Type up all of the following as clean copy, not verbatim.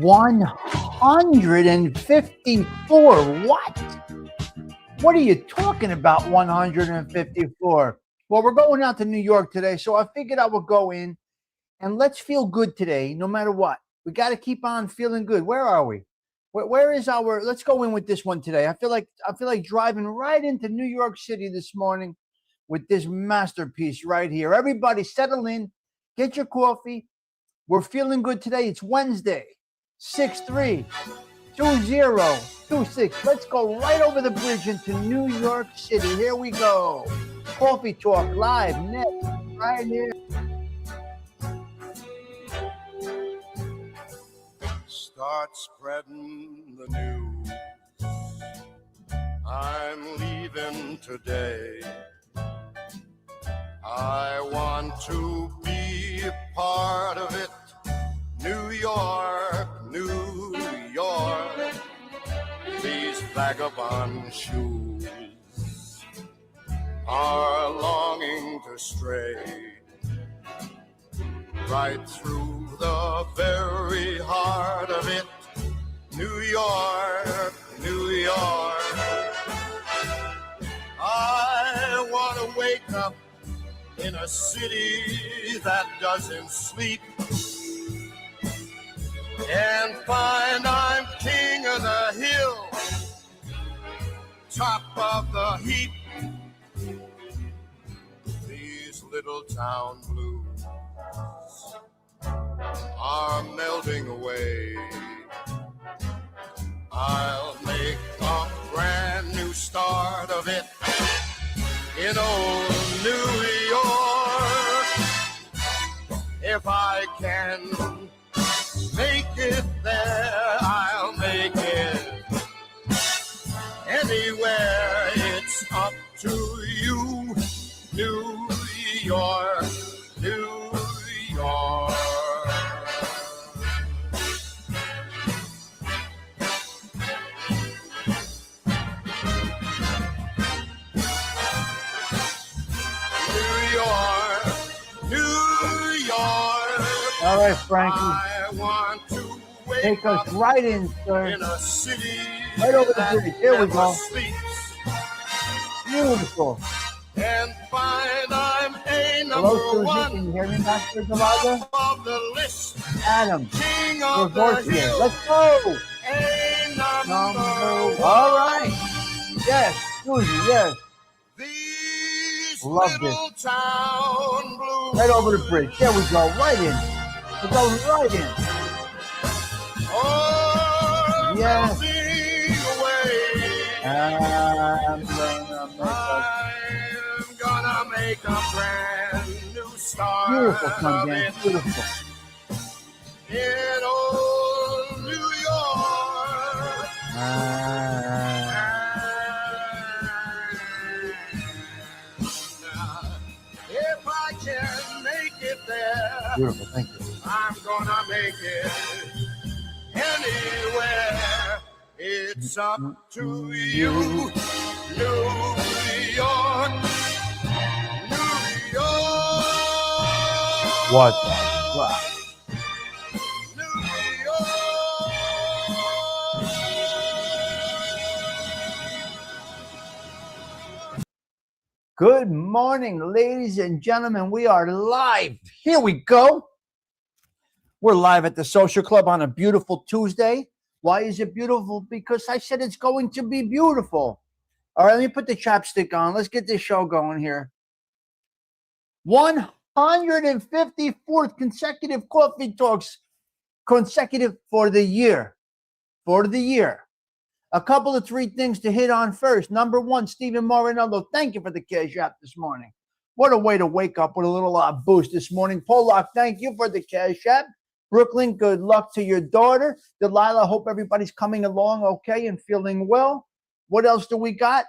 154. What? What are you talking about, 154? Well, we're going out to New York today, so I figured I would go in and let's feel good today, no matter what. We got to keep on feeling good. Where are we? Where is our? Let's go in with this one today. I feel like driving right into New York City this morning with this masterpiece right here. Everybody, settle in, get your coffee. We're feeling good today. It's Wednesday. 6-3-20-26. Let's go right over the bridge into New York City. Here we go. Coffee Talk live next, right here. Start spreading the news. I'm leaving today. I want to be a part of it. New York, New York, these vagabond shoes are longing to stray right through the very heart of it. New York, New York, I want to wake up in a city that doesn't sleep and find I'm king of the hill, top of the heap. These little town blues are melting away. I'll make a brand new start of it in old New York. If I can make it there, I'll make it anywhere. It's up to you, New York, New York. New York, New York. All right, Frankie. I want to take us right in, sir. In a city right over the bridge. Here we go. Sleeps. Beautiful. And find I'm a number hello, Susie. one. Can you hear me, Master Galaga? Of the list. Adam. King of the here. hill. Let's go. A number one. All right. Yes, Susie, yes. These love little this. Town blues. Right over the bridge. There we go. Right in. We're going right in. Oh, yes. melting away. I'm gonna make a brand new start beautiful, of Sundance. it Beautiful. in old New York. If I can make it there, Beautiful. Thank you. I'm gonna make it anywhere. It's up to you, New York, New York. What the fuck? New York. Good morning, ladies and gentlemen. We are live. Here we go. We're live at the Social Club on a beautiful Tuesday. Why is it beautiful? Because I said it's going to be beautiful. All right, let me put the chapstick on. Let's get this show going here. 154th consecutive Kawfee Talks, consecutive for the year. For the year. A couple of three things to hit on first. Number one, Stephen Morinello, thank you for the cash app this morning. What a way to wake up with a little boost this morning. Pollock, thank you for the cash app. Brooklyn, good luck to your daughter. Delilah, hope everybody's coming along okay and feeling well. What else do we got?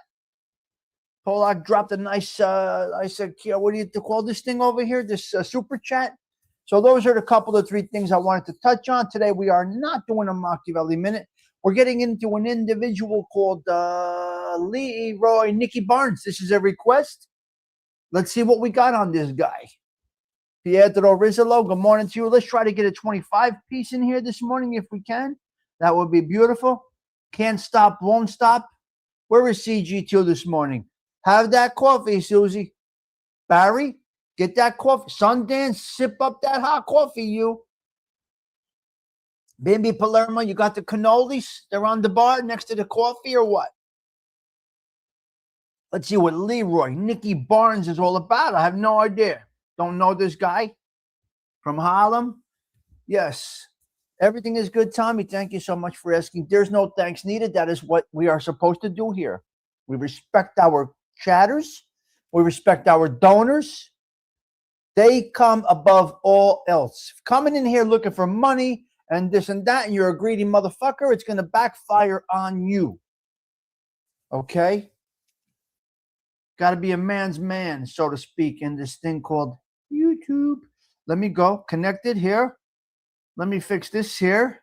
Pollock dropped a nice, I said, what do you call this thing over here? This super chat. So those are the couple of three things I wanted to touch on. Today we are not doing a Machiavelli Minute. We're getting into an individual called Leroy Nicky Barnes. This is a request. Let's see what we got on this guy. Pietro Rizzolo, good morning to you. Let's try to get a 25 piece in here this morning if we can. That would be beautiful. Can't stop, won't stop. Where is CG2 this morning? Have that coffee, Susie. Barry, get that coffee. Sundance, sip up that hot coffee, you. Bimby Palermo, you got the cannolis? They're on the bar next to the coffee or what? Let's see what Leroy, Nicky Barnes is all about. I have no idea. Don't know this guy from Harlem. Yes. Everything is good, Tommy. Thank you so much for asking. There's no thanks needed. That is what we are supposed to do here. We respect our chatters. We respect our donors. They come above all else. Coming in here looking for money and this and that, and you're a greedy motherfucker, it's going to backfire on you. Okay? Got to be a man's man, so to speak, in this thing called YouTube. Let me go. Connected here. Let me fix this here.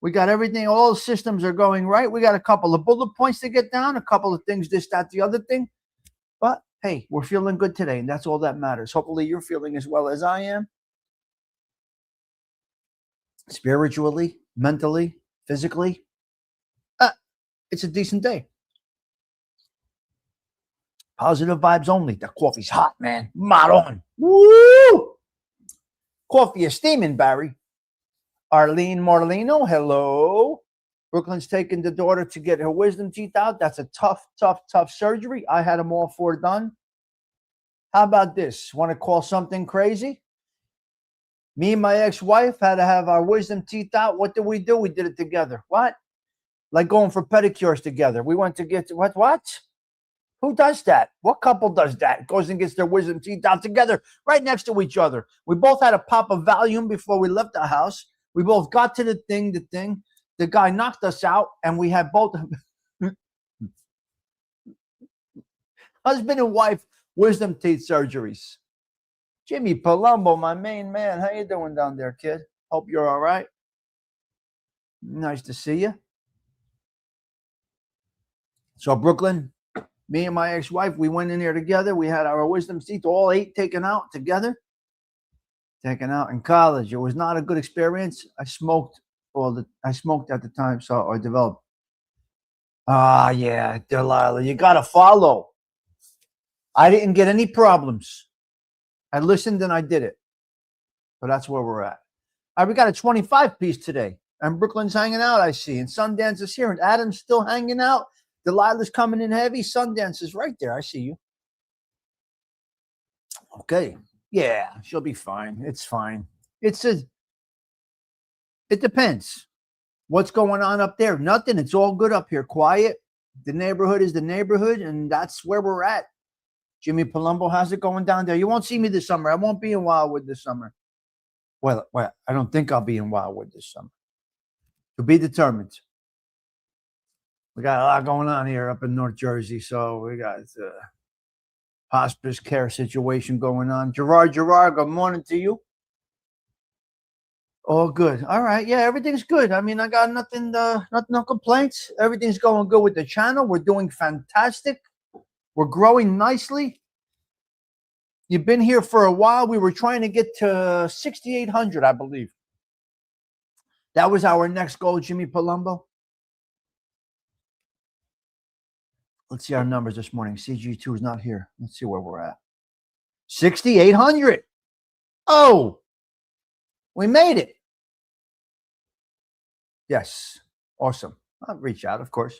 We got everything. All the systems are going right. We got a couple of bullet points to get down, a couple of things, this, that, the other thing. But, hey, we're feeling good today, and that's all that matters. Hopefully you're feeling as well as I am. Spiritually, mentally, physically. It's a decent day. Positive vibes only. The coffee's hot, man. Maron. Woo! Coffee is steaming, Barry. Arlene Morlino, hello. Brooklyn's taking the daughter to get her wisdom teeth out. That's a tough surgery. I had them all four done. How about this? Want to call something crazy? Me and my ex-wife had to have our wisdom teeth out. What did we do? We did it together. What? Like going for pedicures together. We went to get what? Who does that? What couple does that? Goes and gets their wisdom teeth out together right next to each other. We both had a pop of Valium before we left the house. We both got to the thing. The guy knocked us out, and we had both husband and wife wisdom teeth surgeries. Jimmy Palumbo, my main man. How you doing down there, kid? Hope you're all right. Nice to see you. So, Brooklyn, me and my ex-wife, we went in there together. We had our wisdom teeth, all 8 taken out together. Taken out in college. It was not a good experience. I smoked at the time, so I developed. Yeah, Delilah, you got to follow. I didn't get any problems. I listened and I did it. So that's where we're at. All right, we got a 25 piece today. And Brooklyn's hanging out, I see. And Sundance is here. And Adam's still hanging out. Delilah's coming in heavy. Sundance is right there. I see you. Okay. Yeah, she'll be fine. It's fine. It depends. What's going on up there? Nothing. It's all good up here. Quiet. The neighborhood is the neighborhood, and that's where we're at. Jimmy Palumbo, how's it going down there? You won't see me this summer. I won't be in Wildwood this summer. Well, I don't think I'll be in Wildwood this summer. To be determined. We got a lot going on here up in North Jersey, so we got hospice care situation going on. Gerard, good morning to you. All good. All right. Yeah, everything's good. I mean, I got nothing, no complaints. Everything's going good with the channel. We're doing fantastic. We're growing nicely. You've been here for a while. We were trying to get to 6,800, I believe. That was our next goal, Jimmy Palumbo. Let's see our numbers this morning. CG2 is not here. Let's see where we're at. 6,800. Oh, we made it. Yes. Awesome. I'll reach out, of course.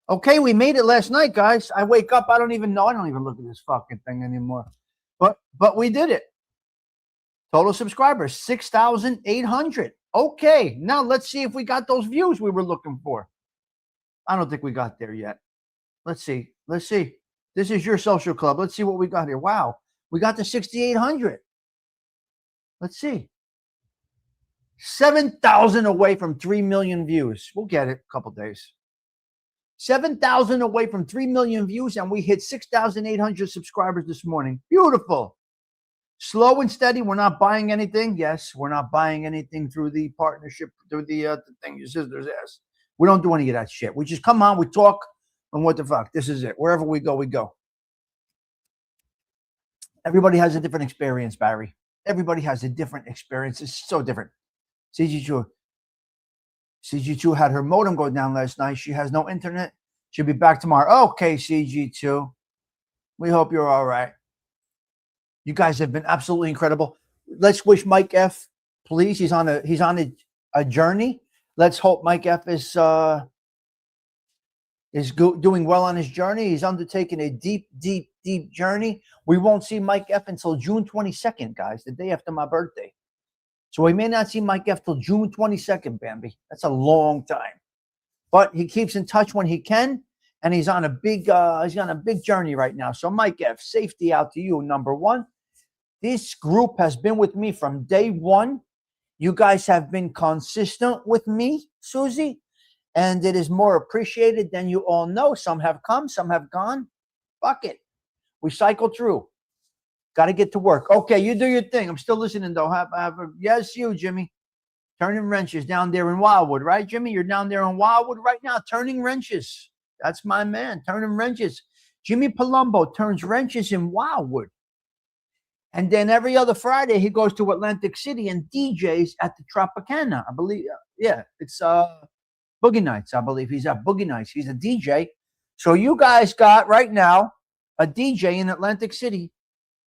Okay, we made it last night, guys. I wake up. I don't even know. I don't even look at this fucking thing anymore. But we did it. Total subscribers, 6,800. Okay, now let's see if we got those views we were looking for. I don't think we got there yet. Let's see. Let's see. This is your social club. Let's see what we got here. Wow. We got to 6,800. Let's see. 7,000 away from 3 million views. We'll get it a couple days. 7,000 away from 3 million views, and we hit 6,800 subscribers this morning. Beautiful. Slow and steady. We're not buying anything. Yes, we're not buying anything through the partnership, through the thing your sister's ass. We don't do any of that shit. We just come on, we talk, and what the fuck? This is it. Wherever we go, we go. Everybody has a different experience, Barry. Everybody has a different experience. It's so different. CG2 had her modem go down last night. She has no internet. She'll be back tomorrow. Okay, CG2. We hope you're all right. You guys have been absolutely incredible. Let's wish Mike F, please. He's on a journey. Let's hope Mike F is doing well on his journey. He's undertaking a deep, deep, deep journey. We won't see Mike F until June 22nd, guys, the day after my birthday. So we may not see Mike F till June 22nd, Bambi. That's a long time. But he keeps in touch when he can, and he's on a big journey right now. So Mike F, safety out to you, number one. This group has been with me from day one. You guys have been consistent with me, Susie, and it is more appreciated than you all know. Some have come, some have gone. Fuck it. We cycle through. Got to get to work. Okay, you do your thing. I'm still listening, though. Yes, you, Jimmy. Turning wrenches down there in Wildwood, right, Jimmy? You're down there in Wildwood right now, turning wrenches. That's my man, turning wrenches. Jimmy Palumbo turns wrenches in Wildwood. And then every other Friday, he goes to Atlantic City and DJs at the Tropicana, I believe. Yeah, it's Boogie Nights, I believe. He's at Boogie Nights. He's a DJ. So you guys got right now a DJ in Atlantic City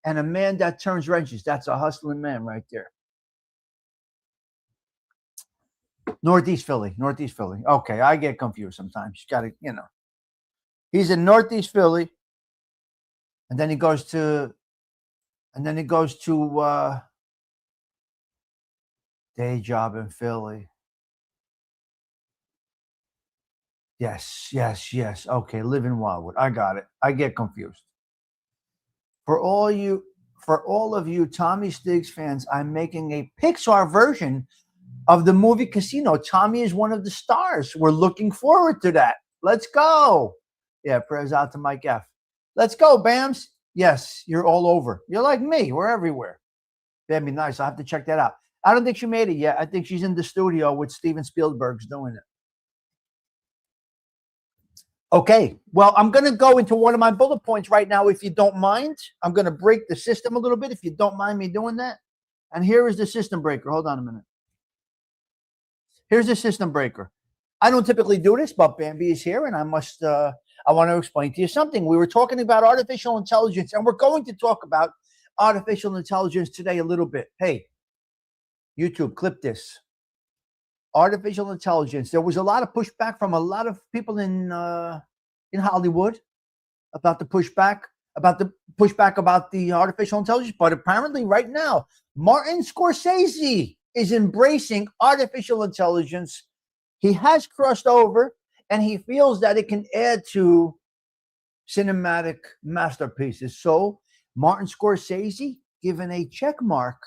and a man that turns wrenches. That's a hustling man right there. Northeast Philly. Okay, I get confused sometimes. You got to, He's in Northeast Philly, and then he goes to day job in Philly. Yes. Okay, live in Wildwood. I got it. I get confused. For all of you Tommy Stigs fans, I'm making a Pixar version of the movie Casino. Tommy is one of the stars. We're looking forward to that. Let's go. Yeah, prayers out to Mike F. Let's go, Bams. Yes, you're all over. You're like me. We're everywhere. That'd be nice. I'll have to check that out. I don't think she made it yet. I think she's in the studio with Steven Spielberg's doing it. Okay, well, I'm going to go into one of my bullet points right now, if you don't mind. I'm going to break the system a little bit, if you don't mind me doing that. And here is the system breaker. Hold on a minute. Here's the system breaker. I don't typically do this, but Bambi is here, and I want to explain to you something. We were talking about artificial intelligence, and we're going to talk about artificial intelligence today a little bit. Hey, YouTube, clip this. Artificial intelligence. There was a lot of pushback from a lot of people in Hollywood about the pushback about the artificial intelligence. But apparently, right now, Martin Scorsese is embracing artificial intelligence. he has crossed over, and he feels that it can add to cinematic masterpieces. So Martin Scorsese given a check mark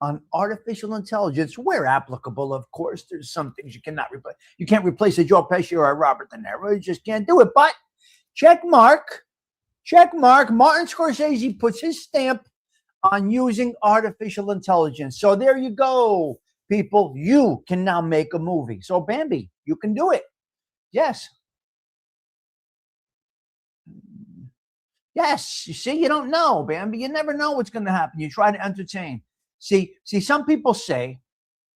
on artificial intelligence, where applicable, of course. There's some things you cannot replace. You can't replace a Joe Pesci or a Robert De Niro. You just can't do it. But check mark, Martin Scorsese puts his stamp on using artificial intelligence. So there you go, people. You can now make a movie. So Bambi, you can do it. Yes. Yes. You see, you don't know, Bambi. You never know what's going to happen. You try to entertain. See, some people say,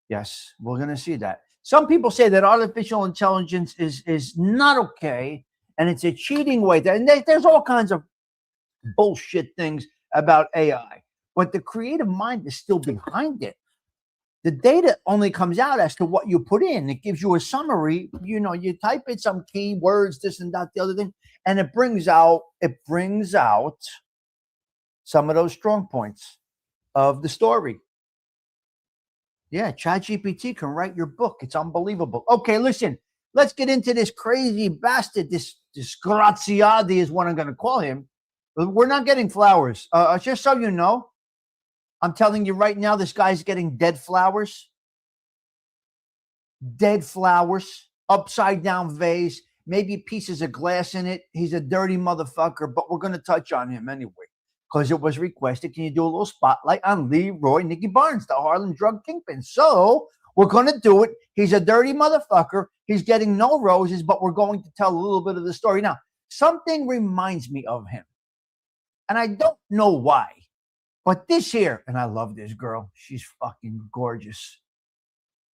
yes, we're going to see that. Some people say that artificial intelligence is not okay, and it's a cheating way. And there's all kinds of bullshit things about AI, but the creative mind is still behind it. The data only comes out as to what you put in. It gives you a summary. You know, you type in some keywords, this and that, the other thing, and it brings out some of those strong points of the story. Yeah, ChatGPT can write your book. It's unbelievable. Okay, listen, let's get into this crazy bastard, this Graziadi is what I'm going to call him. We're not getting flowers. Just so you know, I'm telling you right now, this guy's getting dead flowers. Dead flowers, upside down vase, maybe pieces of glass in it. He's a dirty motherfucker, but we're going to touch on him anyway, because it was requested. Can you do a little spotlight on Leroy Nicky Barnes, the Harlem drug kingpin? So we're going to do it. He's a dirty motherfucker. He's getting no roses, but we're going to tell a little bit of the story. Now, something reminds me of him, and I don't know why, but this here, and I love this girl. She's fucking gorgeous.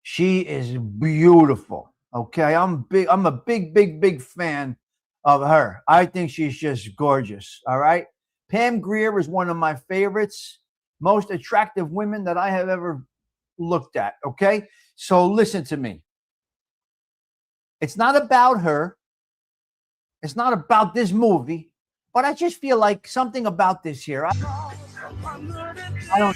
She is beautiful. Okay, I'm a big fan of her. I think she's just gorgeous. All right. Pam Grier is one of my favorites, most attractive women that I have ever looked at. Okay, so listen to me. It's not about her. It's not about this movie, but I just feel like something about this here. I don't.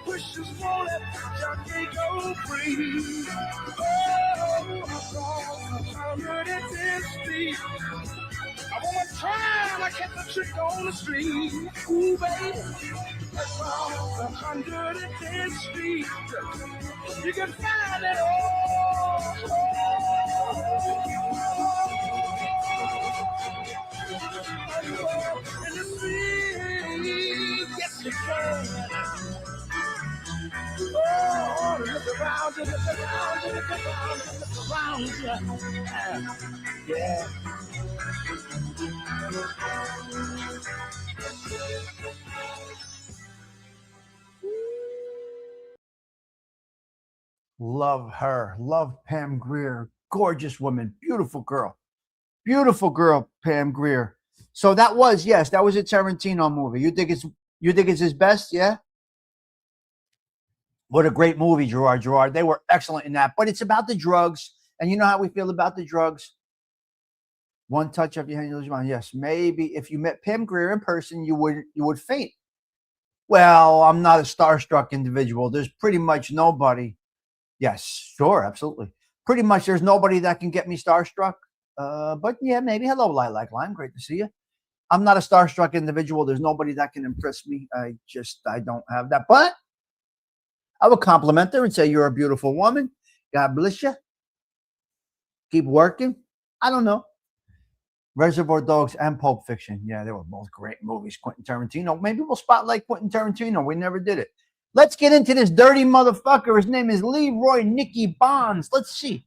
Pushes won't let Johnny go free. Oh, 110 speed. I want to try like at the trick on the street. Ooh, baby. Across 110 speed. You can find it all. In the street, yes you can. Oh, look around you, look around you, look around you, look around you. Yeah. Love her. Love Pam Grier. Gorgeous woman. Beautiful girl. Beautiful girl, Pam Grier. So that was a Tarantino movie. You think it's his best? Yeah. What a great movie, Gerard. They were excellent in that. But it's about the drugs, and you know how we feel about the drugs. One touch of your hand, you lose your mind. Yes, maybe if you met Pam Grier in person, you would faint. Well, I'm not a starstruck individual. There's pretty much nobody. Yes, sure, absolutely. Pretty much, there's nobody that can get me starstruck. But yeah, maybe. Hello, Lilac Lime. Great to see you. I'm not a starstruck individual. There's nobody that can impress me. I don't have that. But I would compliment her and say, you're a beautiful woman. God bless you. Keep working. I don't know. Reservoir Dogs and Pulp Fiction. Yeah, they were both great movies. Quentin Tarantino. Maybe we'll spotlight Quentin Tarantino. We never did it. Let's get into this dirty motherfucker. His name is Leroy Nicky Barnes. Let's see.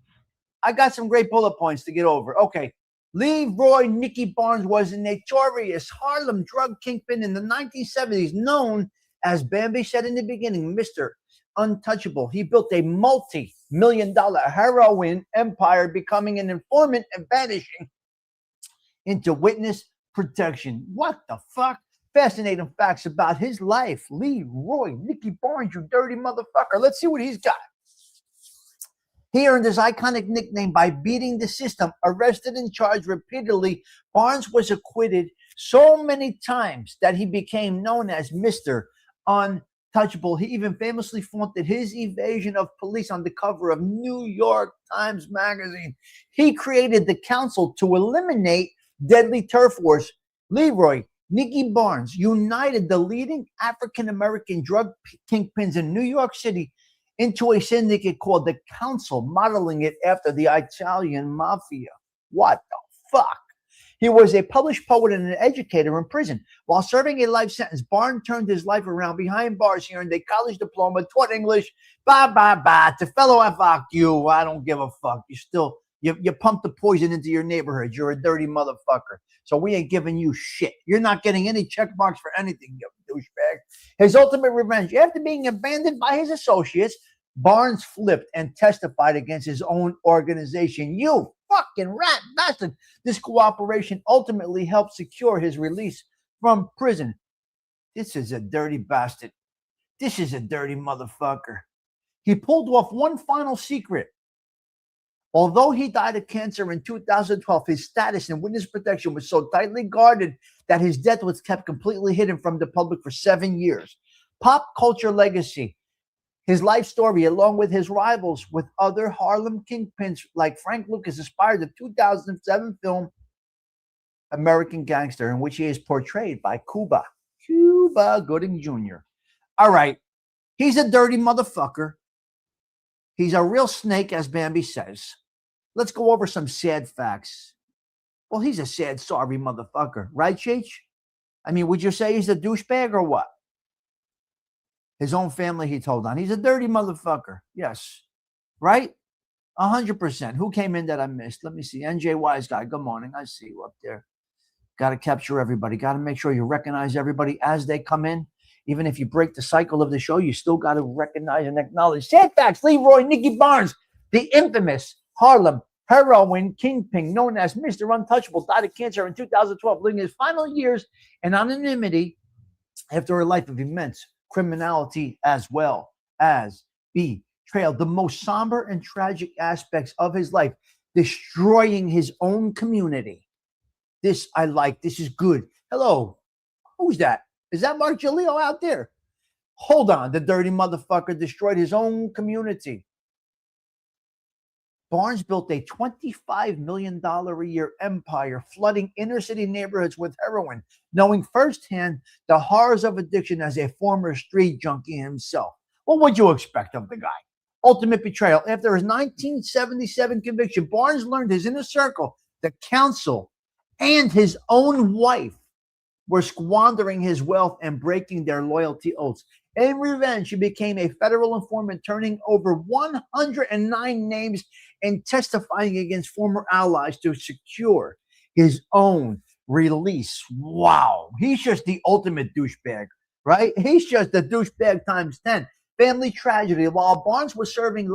I got some great bullet points to get over. Okay. Leroy Nicky Barnes was a notorious Harlem drug kingpin in the 1970s, known as Bambi said in the beginning, Mr. Untouchable. He built a multi-million-dollar heroin empire, becoming an informant and vanishing into witness protection. What the fuck? Fascinating facts about his life. Leroy Nicky Barnes, you dirty motherfucker. Let's see what he's got. He earned his iconic nickname by beating the system. Arrested and charged repeatedly, Barnes was acquitted so many times that he became known as Mr. Untouchable. He even famously flaunted his evasion of police on the cover of New York Times Magazine. He created the council to eliminate deadly turf wars. Leroy, Nicky Barnes united the leading African American drug kingpins in New York City into a syndicate called the Council, modeling it after the Italian mafia. What the fuck? He was a published poet and an educator in prison. While serving a life sentence, Barnes turned his life around. Behind bars, he earned a college diploma, taught English. To fellow fuck you. I don't give a fuck. You pump the poison into your neighborhood. You're a dirty motherfucker. So we ain't giving you shit. You're not getting any check marks for anything, you douchebag. His ultimate revenge. After being abandoned by his associates, Barnes flipped and testified against his own organization. You fucking rat bastard. This cooperation ultimately helped secure his release from prison. This is a dirty bastard. This is a dirty motherfucker. He pulled off one final secret. Although he died of cancer in 2012, his status in witness protection was so tightly guarded that his death was kept completely hidden from the public for 7 years. Pop culture legacy. His life story, along with his rivals with other Harlem kingpins like Frank Lucas, inspired the 2007 film American Gangster, in which he is portrayed by Cuba Gooding Jr. All right, he's a dirty motherfucker. He's a real snake, as Bambi says. Let's go over some sad facts. Well, he's a sad, sorry motherfucker, right, Cheech? I mean, would you say he's a douchebag or what? His own family, he told on. He's a dirty motherfucker. Yes. Right? 100%. Who came in that I missed? Let me see. NJ Wise Guy. Good morning. I see you up there. Got to capture everybody. Got to make sure you recognize everybody as they come in. Even if you break the cycle of the show, you still got to recognize and acknowledge. Sad facts. Leroy, Nicky Barnes, the infamous Harlem heroin kingpin known as Mr. Untouchable, died of cancer in 2012, living his final years in anonymity after a life of immense criminality as well as betrayal. The most somber and tragic aspects of his life, destroying his own community. This I like. This is good. Hello. Who's that? Is that Mark Jaleo out there? Hold on. The dirty motherfucker destroyed his own community. Barnes built a $25 million a year empire, flooding inner city neighborhoods with heroin, knowing firsthand the horrors of addiction as a former street junkie himself. What would you expect of the guy? Ultimate betrayal. After his 1977 conviction, Barnes learned his inner circle, the council, and his own wife were squandering his wealth and breaking their loyalty oaths. In revenge, he became a federal informant, turning over 109 names and testifying against former allies to secure his own release. Wow. He's just the ultimate douchebag, right? He's just the douchebag times 10. Family tragedy. While Barnes was serving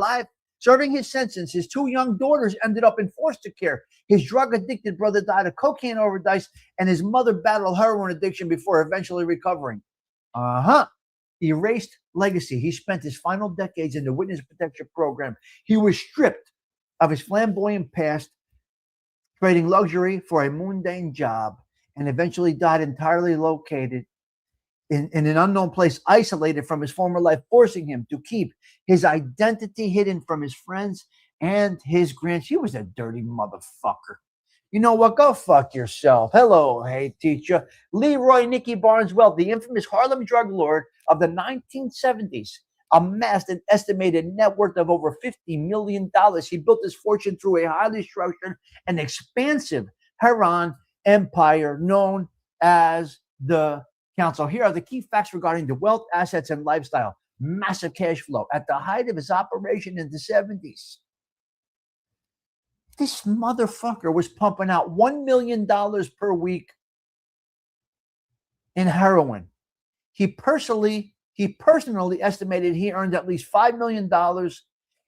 his sentence, his two young daughters ended up in foster care. His drug-addicted brother died of cocaine overdose, and his mother battled heroin addiction before eventually recovering. Erased legacy. He spent his final decades in the witness protection program. He was stripped of his flamboyant past, trading luxury for a mundane job, and eventually died entirely located in an unknown place, isolated from his former life, forcing him to keep his identity hidden from his friends and his grandchildren. He was a dirty motherfucker. You know what? Go fuck yourself. Hello, hey teacher. Leroy Nicky Barnes Wells, the infamous Harlem drug lord of the 1970s, amassed an estimated net worth of over $50 million. He built his fortune through a highly structured and expansive heroin empire known as the Council. Here are the key facts regarding the wealth, assets, and lifestyle. Massive cash flow. At the height of his operation in the 70s, this motherfucker was pumping out $1 million per week in heroin. He personally estimated he earned at least $5 million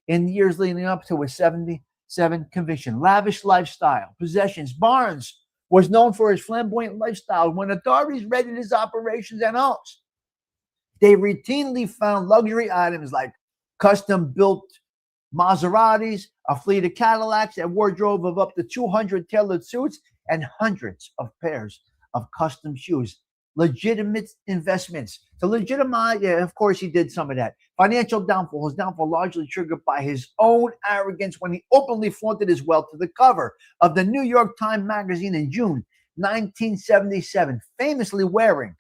in the years leading up to his 77 conviction. Lavish lifestyle, possessions. Barnes was known for his flamboyant lifestyle. When authorities raided his operations and homes, they routinely found luxury items like custom-built Maseratis, a fleet of Cadillacs, a wardrobe of up to 200 tailored suits, and hundreds of pairs of custom shoes, legitimate investments. To legitimize, yeah, of course, he did some of that. Financial downfall. His downfall largely triggered by his own arrogance when he openly flaunted his wealth to the cover of the New York Times Magazine in June 1977, famously wearing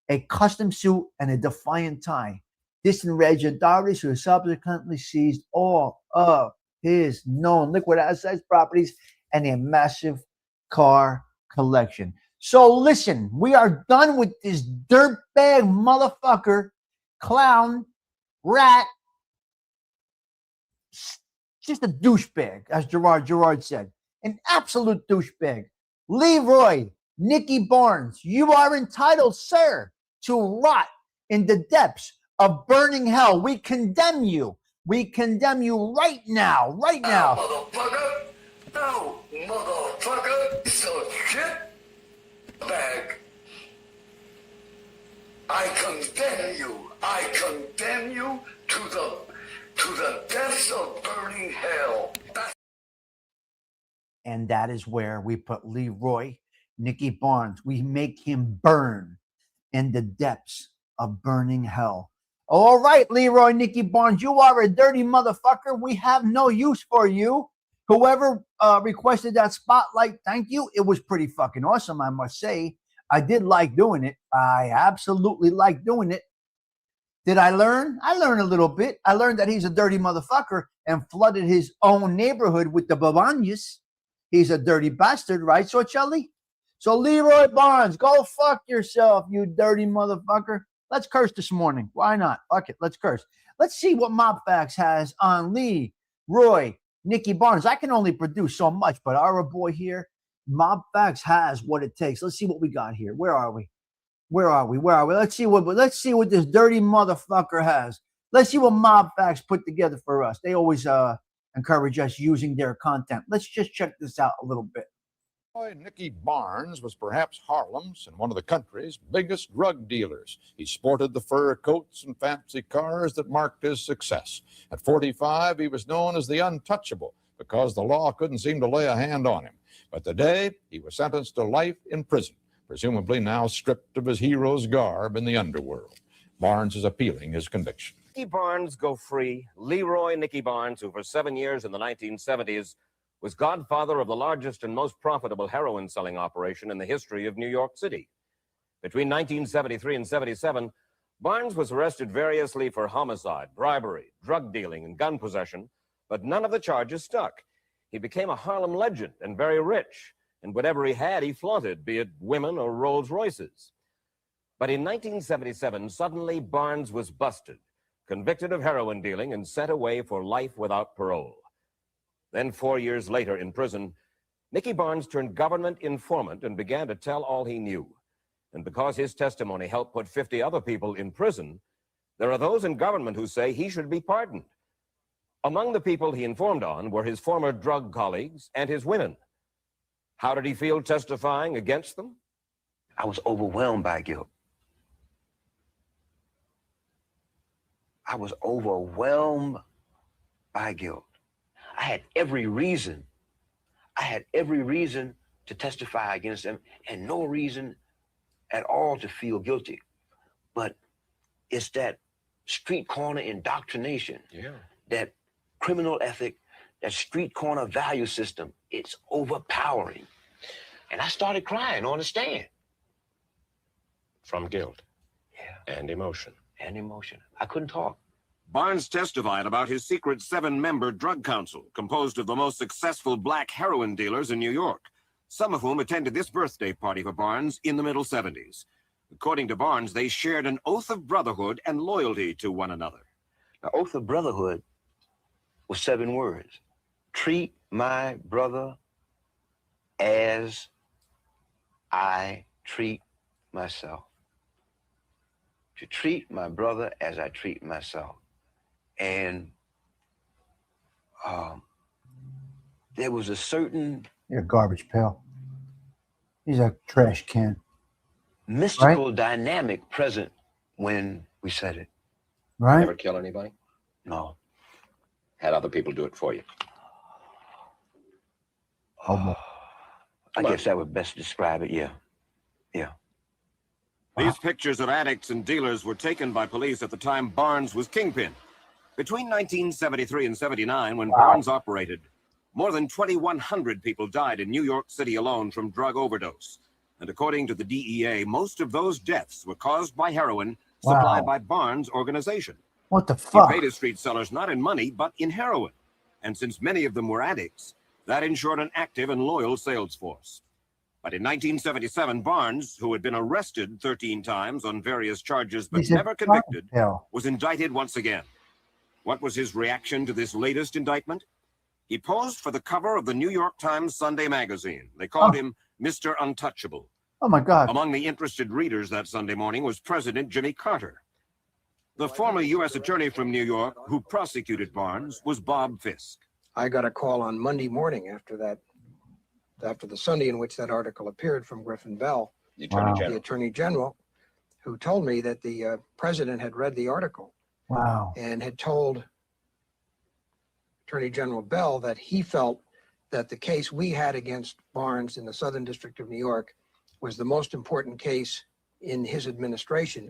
a custom suit and a defiant tie. This enraged authorities, who subsequently seized all of his known liquid assets, properties, and a massive car collection. So listen, we are done with this dirtbag motherfucker, clown, rat, just a douchebag, as Gerard said. An absolute douchebag. Leroy, Nicky Barnes, you are entitled, sir, to rot in the depths of burning hell. We condemn you. We condemn you right now. Right now. Motherfucker. No, motherfucker. It's a shit bag. I condemn you. I condemn you to the depths of burning hell. And that is where we put Leroy, Nicky Barnes. We make him burn in the depths of burning hell. All right, Leroy, Nicky Barnes, you are a dirty motherfucker. We have no use for you. Whoever requested that spotlight, thank you. It was pretty fucking awesome, I must say. I did like doing it. I absolutely like doing it. Did I learn? I learned a little bit. I learned that he's a dirty motherfucker and flooded his own neighborhood with the babanyas. He's a dirty bastard, right, Sorcelli? So Leroy Barnes, go fuck yourself, you dirty motherfucker. Let's curse this morning. Why not? Fuck it, let's curse. Let's see what Mob Facts has on Leroy, Nicky Barnes. I can only produce so much, but our boy here, Mob Facts, has what it takes. Let's see what we got here. Where are we? Let's see what this dirty motherfucker has. Let's see what Mob Facts put together for us. They always encourage us using their content. Let's just check this out a little bit. Nicky Barnes was perhaps Harlem's and one of the country's biggest drug dealers. He sported the fur coats and fancy cars that marked his success. At 45, he was known as the Untouchable because the law couldn't seem to lay a hand on him. But today, he was sentenced to life in prison, presumably now stripped of his hero's garb in the underworld. Barnes is appealing his conviction. Nicky Barnes go free. Leroy Nicky Barnes, who for 7 years in the 1970s was godfather of the largest and most profitable heroin-selling operation in the history of New York City. Between 1973 and 77, Barnes was arrested variously for homicide, bribery, drug dealing, and gun possession, but none of the charges stuck. He became a Harlem legend and very rich, and whatever he had, he flaunted, be it women or Rolls Royces. But in 1977, suddenly Barnes was busted, convicted of heroin dealing, and sent away for life without parole. Then 4 years later in prison, Nicky Barnes turned government informant and began to tell all he knew. And because his testimony helped put 50 other people in prison, there are those in government who say he should be pardoned. Among the people he informed on were his former drug colleagues and his women. How did he feel testifying against them? I was overwhelmed by guilt. I was overwhelmed by guilt. I had every reason to testify against them and no reason at all to feel guilty. But it's that street corner indoctrination, that criminal ethic, that street corner value system, it's overpowering. And I started crying on the stand. From guilt. And emotion. And emotion. I couldn't talk. Barnes testified about his secret 7-member drug council, composed of the most successful black heroin dealers in New York, some of whom attended this birthday party for Barnes in the middle 70s. According to Barnes, they shared an oath of brotherhood and loyalty to one another. The oath of brotherhood was 7 words. Treat my brother as I treat myself. To treat my brother as I treat myself. And there was a certain... You're a garbage pail. He's a trash can. Mystical dynamic present when we said it. Right? Never kill anybody? No. Had other people do it for you? Oh, I guess that would best describe it, yeah. These pictures of addicts and dealers were taken by police at the time Barnes was kingpin. Between 1973 and 79, when Barnes operated, more than 2,100 people died in New York City alone from drug overdose. And according to the DEA, most of those deaths were caused by heroin supplied by Barnes' organization. What the fuck? He paid his street sellers not in money, but in heroin. And since many of them were addicts, that ensured an active and loyal sales force. But in 1977, Barnes, who had been arrested 13 times on various charges but never convicted, was indicted once again. What was his reaction to this latest indictment? He posed for the cover of the New York Times Sunday magazine. They called him Mr. Untouchable. Oh, my God. Among the interested readers that Sunday morning was President Jimmy Carter. The former U.S. attorney from New York who prosecuted Barnes was Bob Fisk. I got a call on Monday morning after the Sunday in which that article appeared from Griffin Bell, the Attorney General, who told me that the president had read the article and had told Attorney General Bell that he felt that the case we had against Barnes in the Southern District of New York was the most important case in his administration,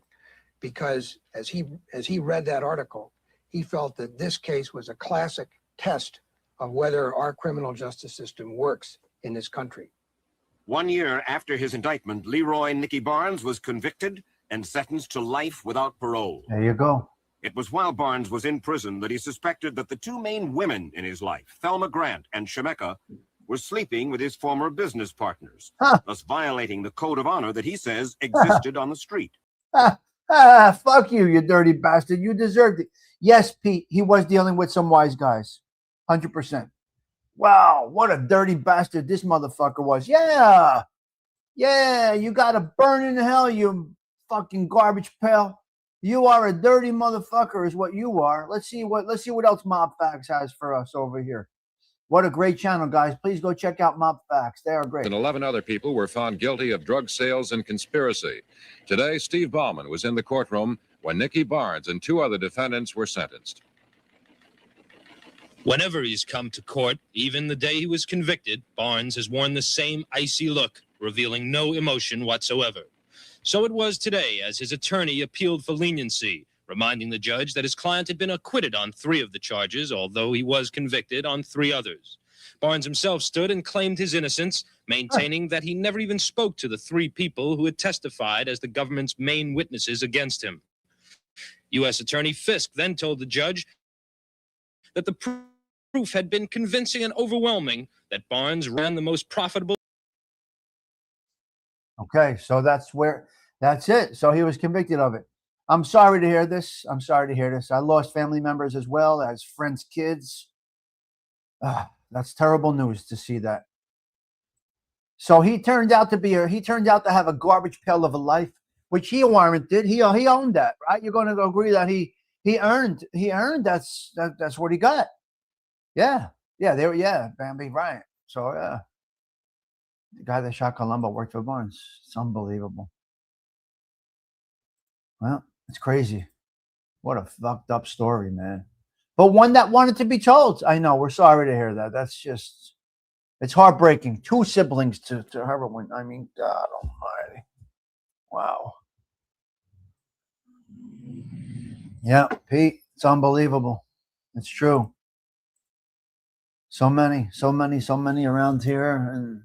because as he read that article, he felt that this case was a classic test of whether our criminal justice system works in this country. 1 year after his indictment, Leroy Nicky Barnes was convicted and sentenced to life without parole. There you go. It was while Barnes was in prison that he suspected that the two main women in his life, Thelma Grant and Shemeka, were sleeping with his former business partners, thus violating the code of honor that he says existed on the street. Fuck you, you dirty bastard. You deserved it. Yes, Pete, he was dealing with some wise guys. 100%. Wow, what a dirty bastard this motherfucker was. Yeah, you got to burn in hell, you fucking garbage pail. You are a dirty motherfucker is what you are. Let's see what else Mob Facts has for us over here. What a great channel, guys. Please go check out Mob Facts. They are great. And 11 other people were found guilty of drug sales and conspiracy. Today, Steve Ballman was in the courtroom when Nicky Barnes and 2 other defendants were sentenced. Whenever he's come to court, even the day he was convicted, Barnes has worn the same icy look, revealing no emotion whatsoever. So it was today as his attorney appealed for leniency, reminding the judge that his client had been acquitted on 3 of the charges, although he was convicted on 3 others. Barnes himself stood and claimed his innocence, maintaining that he never even spoke to the 3 people who had testified as the government's main witnesses against him. U.S. Attorney Fisk then told the judge that the proof had been convincing and overwhelming that Barnes ran the most profitable. Okay, so that's it. So he was convicted of it. I'm sorry to hear this. I lost family members as well as friends' kids. That's terrible news to see that. So he turned out to have a garbage pail of a life, which he warranted. He owned that, right? You're going to agree that he earned. That's what he got. Yeah, Bambi, right? So yeah, the guy that shot Columbo worked for Barnes. It's unbelievable. Well, it's crazy. What a fucked up story, man. But one that wanted to be told. I know. We're sorry to hear that. That's just, it's heartbreaking. 2 siblings to heroin. I mean, God almighty. Wow. Yeah, Pete, it's unbelievable. It's true. So many around here. And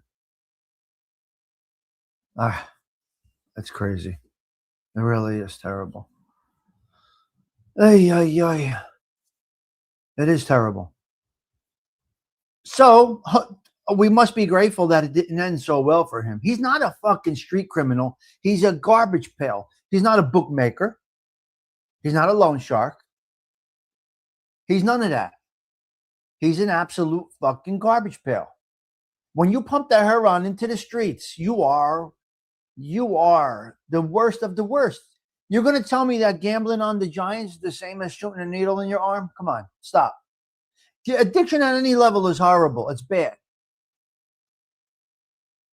it's crazy. It really is terrible. It is terrible. So we must be grateful that it didn't end so well for him. He's not a fucking street criminal. He's a garbage pail. He's not a bookmaker. He's not a loan shark. He's none of that. He's an absolute fucking garbage pail. When you pump that heroin into the streets, you are the worst of the worst. You're going to tell me that gambling on the Giants is the same as shooting a needle in your arm? Come on, stop. Addiction at any level is horrible. It's bad.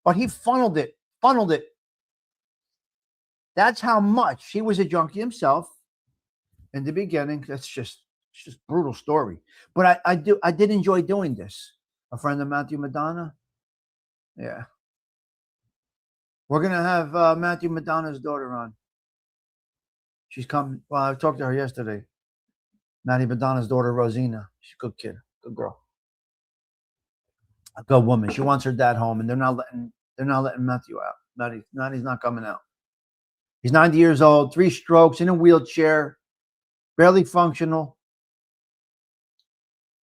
But he funneled it. That's how much. He was a junkie himself in the beginning. It's just brutal story. But I did enjoy doing this. A friend of Matthew Madonna. Yeah. We're going to have Matthew Madonna's daughter on. She's coming. Well, I talked to her yesterday. Matty Madonna's daughter, Rosina. She's a good kid, good girl, a good woman. She wants her dad home, and they're not letting Matthew out. Matty's not coming out. He's 90 years old, 3 strokes, in a wheelchair, barely functional.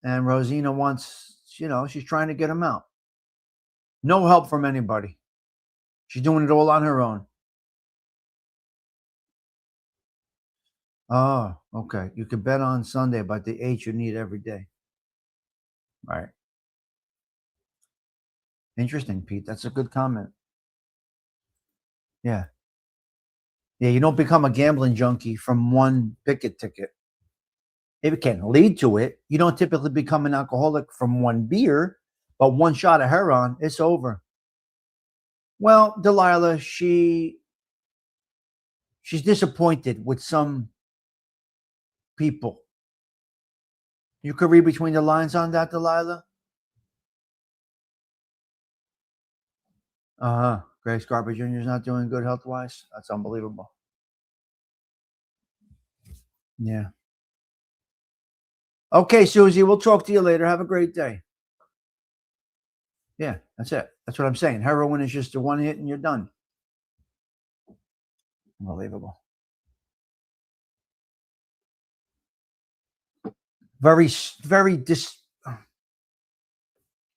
And Rosina wants, she's trying to get him out. No help from anybody. She's doing it all on her own. Oh, okay. You could bet on Sunday about the 8 you need every day. Right. Interesting, Pete. That's a good comment. Yeah. Yeah, you don't become a gambling junkie from one picket ticket. It can lead to it. You don't typically become an alcoholic from one beer, but one shot of heroin, it's over. Well, Delilah, she's disappointed with some people. You could read between the lines on that, Delilah? Grace Garber Jr. is not doing good health-wise. That's unbelievable. Yeah. Okay, Susie, we'll talk to you later. Have a great day. Yeah, that's it. That's what I'm saying. Heroin is just a one hit and you're done. Unbelievable.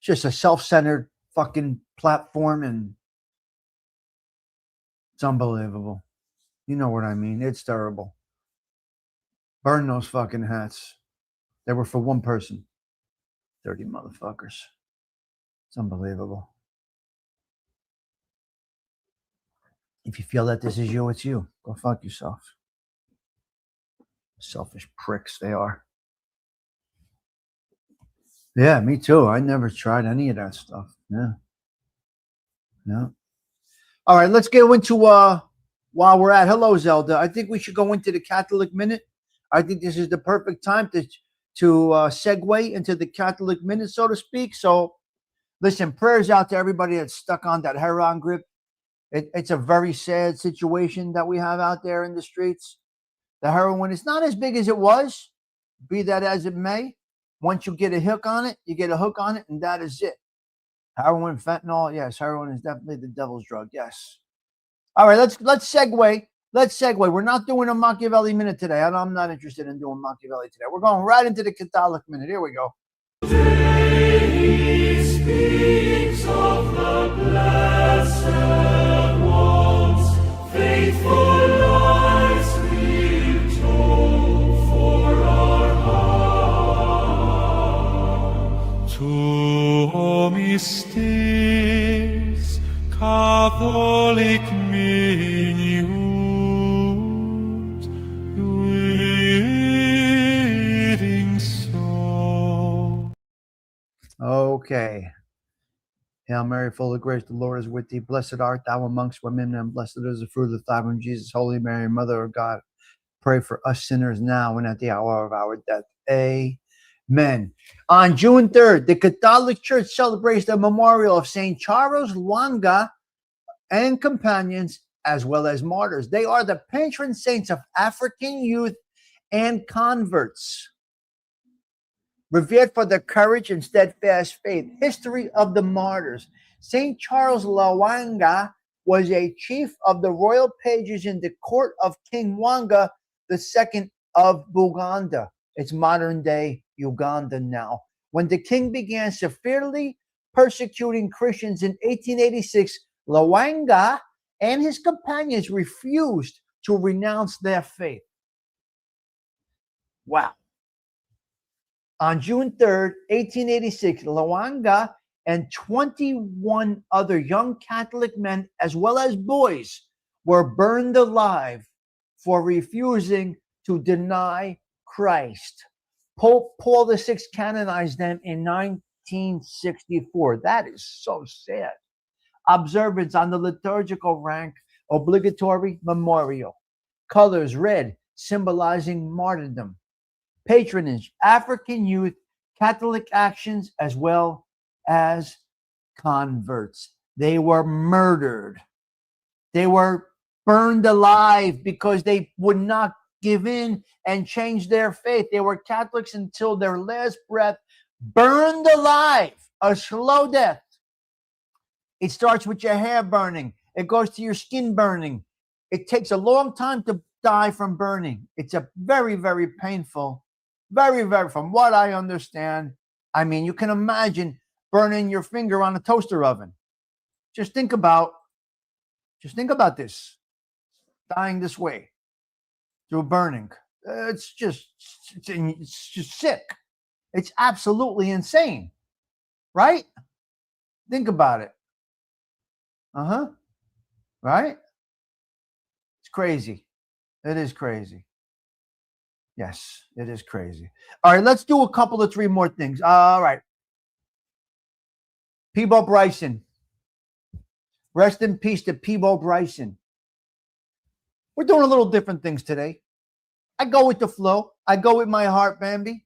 Just a self-centered fucking platform, and it's unbelievable. You know what I mean? It's terrible. Burn those fucking hats. They were for one person. Dirty motherfuckers. It's unbelievable. If you feel that this is you, it's you. Go fuck yourself. Selfish pricks they are. Yeah, me too. I never tried any of that stuff. Yeah. All right, let's go into while we're at hello, Zelda. I think we should go into the Catholic Minute. I think this is the perfect time to segue into the Catholic Minute, so to speak. So, listen, prayers out to everybody that's stuck on that heroin grip. It's a very sad situation that we have out there in the streets. The heroin is not as big as it was, be that as it may. Once you get a hook on it, you get a hook on it, and that is it. Heroin, fentanyl, yes, heroin is definitely the devil's drug, yes. All right, let's segue. We're not doing a Machiavelli Minute today. I'm not interested in doing Machiavelli today. We're going right into the Catholic Minute. Here we go. Today he speaks of the blessed ones, faithful lives we've told for our heart. To omistes Catholic minute, reading so. Okay. Hail Mary, full of grace, the Lord is with thee. Blessed art thou amongst women, and blessed is the fruit of the thigh womb, Jesus. Holy Mary, Mother of God, pray for us sinners now and at the hour of our death. Amen. On June 3rd, the Catholic Church celebrates the memorial of St. Charles Lwanga and companions, as well as martyrs. They are the patron saints of African youth and converts, revered for their courage and steadfast faith. History of the martyrs. St. Charles Lwanga was a chief of the royal pages in the court of King Mwanga II of Buganda. It's modern-day Uganda now. When the king began severely persecuting Christians in 1886, Lwanga and his companions refused to renounce their faith. Wow. On June 3rd, 1886, Lwanga and 21 other young Catholic men, as well as boys, were burned alive for refusing to deny Christ. Pope Paul VI canonized them in 1964. That is so sad. Observance on the liturgical rank, obligatory memorial. Colors red, symbolizing martyrdom. Patronage, African youth, Catholic actions, as well as converts. They were murdered. They were burned alive because they would not give in and change their faith. They were Catholics until their last breath, burned alive, a slow death. It starts with your hair burning. It goes to your skin burning. It takes a long time to die from burning. It's a very, very painful, very, very, from what I understand. I mean, you can imagine burning your finger on a toaster oven. Just think about this, dying this way through burning. It's just sick. It's absolutely insane, right? Think about it. Right? It's crazy. It is crazy. Yes, it is crazy. All right, let's do a couple of 3 more things. All right. Peabo Bryson. Rest in peace to Peabo Bryson. We're doing a little different things today. I go with the flow. I go with my heart, Bambi.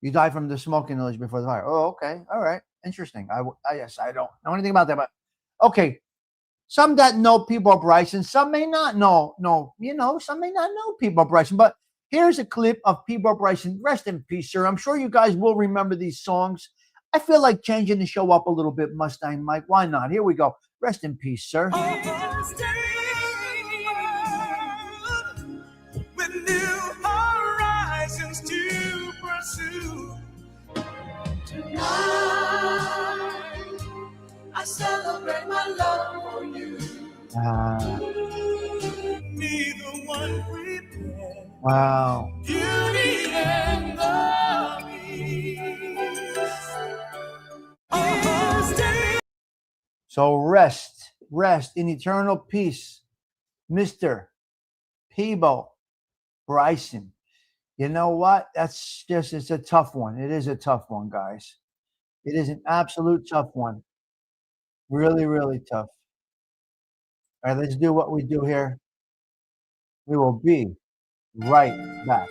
You died from the smoke inhalation before the fire. Oh, okay. All right. Interesting. Yes, I don't know anything about that, but okay. Some that know Peabo Bryson, some may not know. No, some may not know Peabo Bryson. But here's a clip of Peabo Bryson. Rest in peace, sir. I'm sure you guys will remember these songs. I feel like changing the show up a little bit, Mustang Mike. Why not? Here we go. Rest in peace, sir. With new horizons to pursue. Tonight, I celebrate my love for you. Neither one prepared. Wow. Beauty and the beast. So rest in eternal peace, Mr. Peabo Bryson. You know what? It's a tough one. It is a tough one, guys. It is an absolute tough one. Really, really tough. All right, let's do what we do here. We will be right back.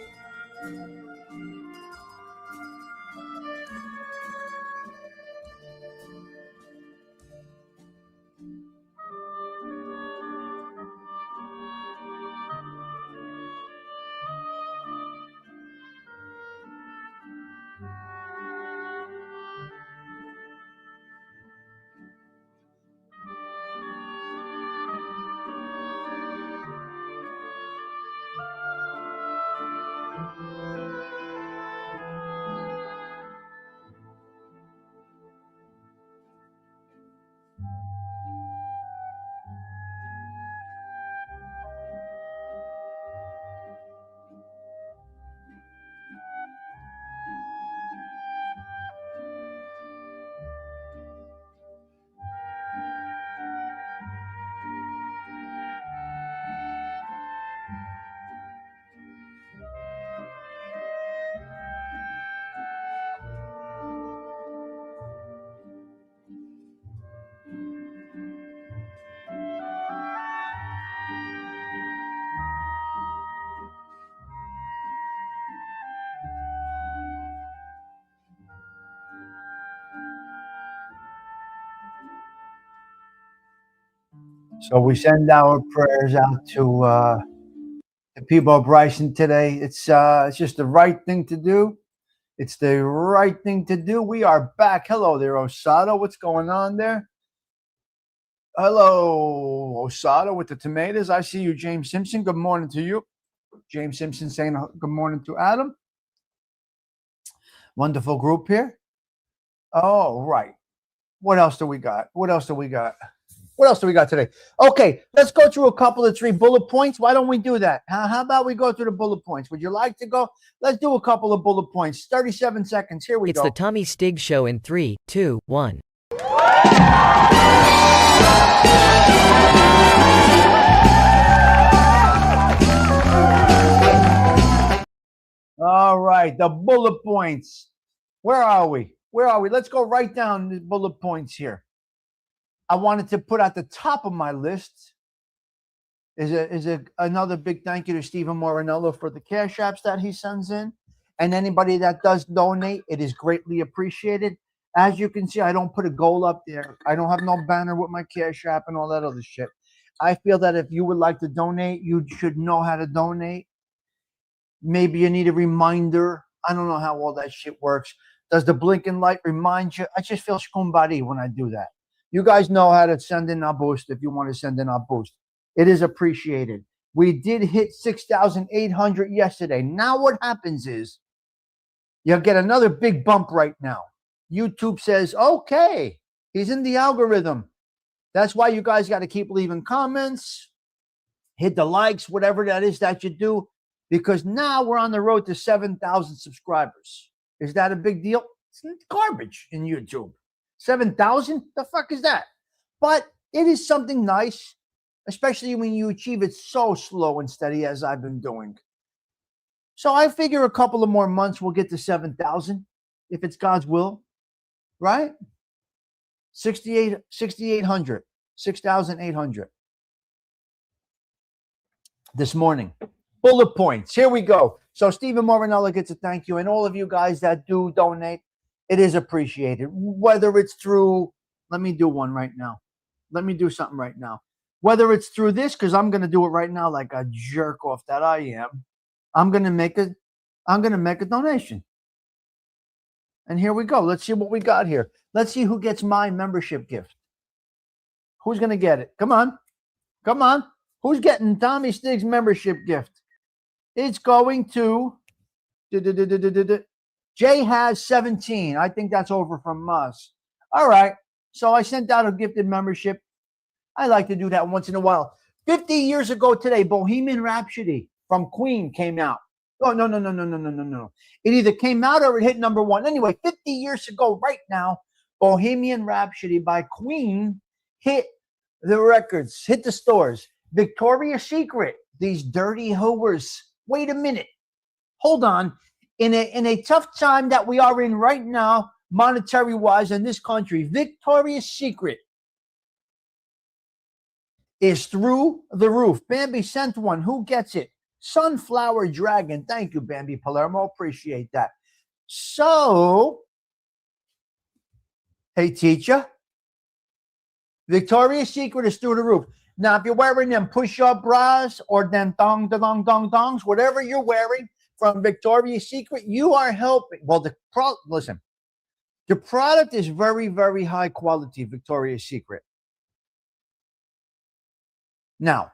So we send our prayers out to Peabo Bryson today. It's just the right thing to do. It's the right thing to do. We are back. Hello there, Osada. What's going on there? Hello, Osada with the tomatoes. I see you, James Simpson. Good morning to you. James Simpson saying good morning to Adam. Wonderful group here. Oh, right. What else do we got? What else do we got today? Okay, let's go through a couple of 3 bullet points. Why don't we do that? How about we go through the bullet points? Would you like to go? Let's do a couple of bullet points. 37 seconds. Here we go. It's the Tommy Stigs Show in 3, 2, 1. All right, the bullet points. Where are we? Let's go right down the bullet points here. I wanted to put at the top of my list is another big thank you to Stephen Morinello for the cash apps that he sends in. And anybody that does donate, it is greatly appreciated. As you can see, I don't put a goal up there. I don't have no banner with my cash app and all that other shit. I feel that if you would like to donate, you should know how to donate. Maybe you need a reminder. I don't know how all that shit works. Does the blinking light remind you? I just feel scumbody when I do that. You guys know how to send in our boost if you want to send in our boost. It is appreciated. We did hit 6,800 yesterday. Now what happens is you'll get another big bump right now. YouTube says, okay, he's in the algorithm. That's why you guys got to keep leaving comments, hit the likes, whatever that is that you do, because now we're on the road to 7,000 subscribers. Is that a big deal? It's garbage in YouTube. 7,000? The fuck is that? But it is something nice, especially when you achieve it so slow and steady as I've been doing. So I figure a couple of more months we'll get to 7,000 if it's God's will, right? 6,800, 6,800 this morning. Bullet points. Here we go. So Stephen Morinella gets a thank you, and all of you guys that do donate, it is appreciated. Whether it's through, let me do one right now. Let me do something right now. Whether it's through this, because I'm going to do it right now like a jerk off that I am. I'm going to make a donation. And here we go. Let's see what we got here. Let's see who gets my membership gift. Who's going to get it? Come on. Come on. Who's getting Tommy Stigs membership gift? It's going to Jay has 17. I think that's over from us. All right. So I sent out a gifted membership. I like to do that once in a while. 50 years ago today, Bohemian Rhapsody from Queen came out. Oh, no. It either came out or it hit number one. Anyway, 50 years ago right now, Bohemian Rhapsody by Queen hit the records, hit the stores. Victoria's Secret, these dirty hoers. Wait a minute. Hold on. In a tough time that we are in right now, monetary-wise in this country, Victoria's Secret is through the roof. Bambi sent one. Who gets it? Sunflower Dragon. Thank you, Bambi Palermo. Appreciate that. So, hey, teacher. Victoria's Secret is through the roof. Now, if you're wearing them push-up bras or them dongs, whatever you're wearing from Victoria's Secret, you are helping. Well, listen, the product is very, very high quality, Victoria's Secret. Now,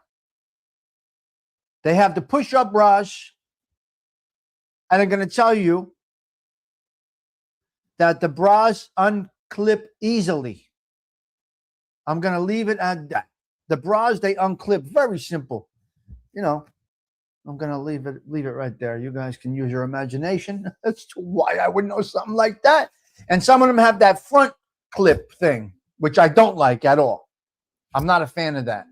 they have the push-up bras, and I'm going to tell you that the bras unclip easily. I'm going to leave it at that. The bras, they unclip. Very simple. You know, I'm going to leave it right there. You guys can use your imagination as to why I would know something like that. And some of them have that front clip thing, which I don't like at all. I'm not a fan of that.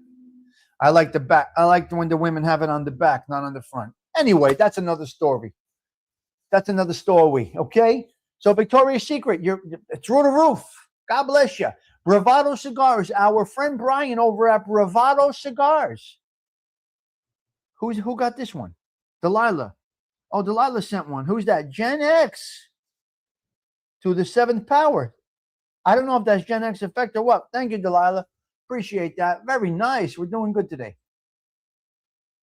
I like the back. I like when the women have it on the back, not on the front. Anyway, that's another story. That's another story, okay? So Victoria's Secret, you're through the roof. God bless you. Bravado Cigars, our friend Brian over at Bravado Cigars. Who got this one? Delilah. Oh, Delilah sent one. Who's that? Gen X to the seventh power. I don't know if that's Gen X effect or what. Thank you, Delilah. Appreciate that. Very nice. We're doing good today.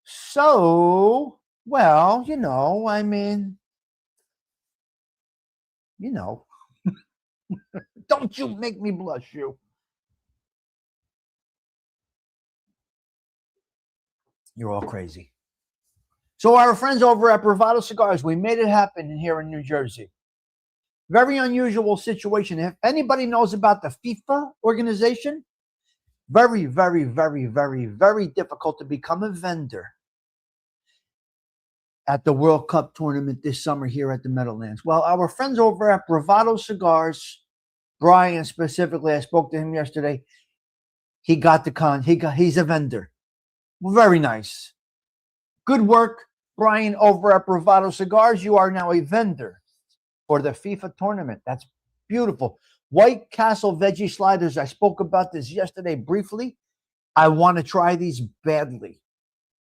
So, well, I mean, don't you make me blush, you. You're all crazy. So our friends over at Bravado Cigars, we made it happen here in New Jersey. Very unusual situation. If anybody knows about the FIFA organization, very, very, very, very, very difficult to become a vendor at the World Cup tournament this summer here at the Meadowlands. Well, our friends over at Bravado Cigars, Brian specifically, I spoke to him yesterday. He got the he's a vendor. Very nice. Good work, Brian, over at Bravado Cigars. You are now a vendor for the FIFA tournament. That's beautiful. White Castle veggie sliders. I spoke about this yesterday briefly. I want to try these badly.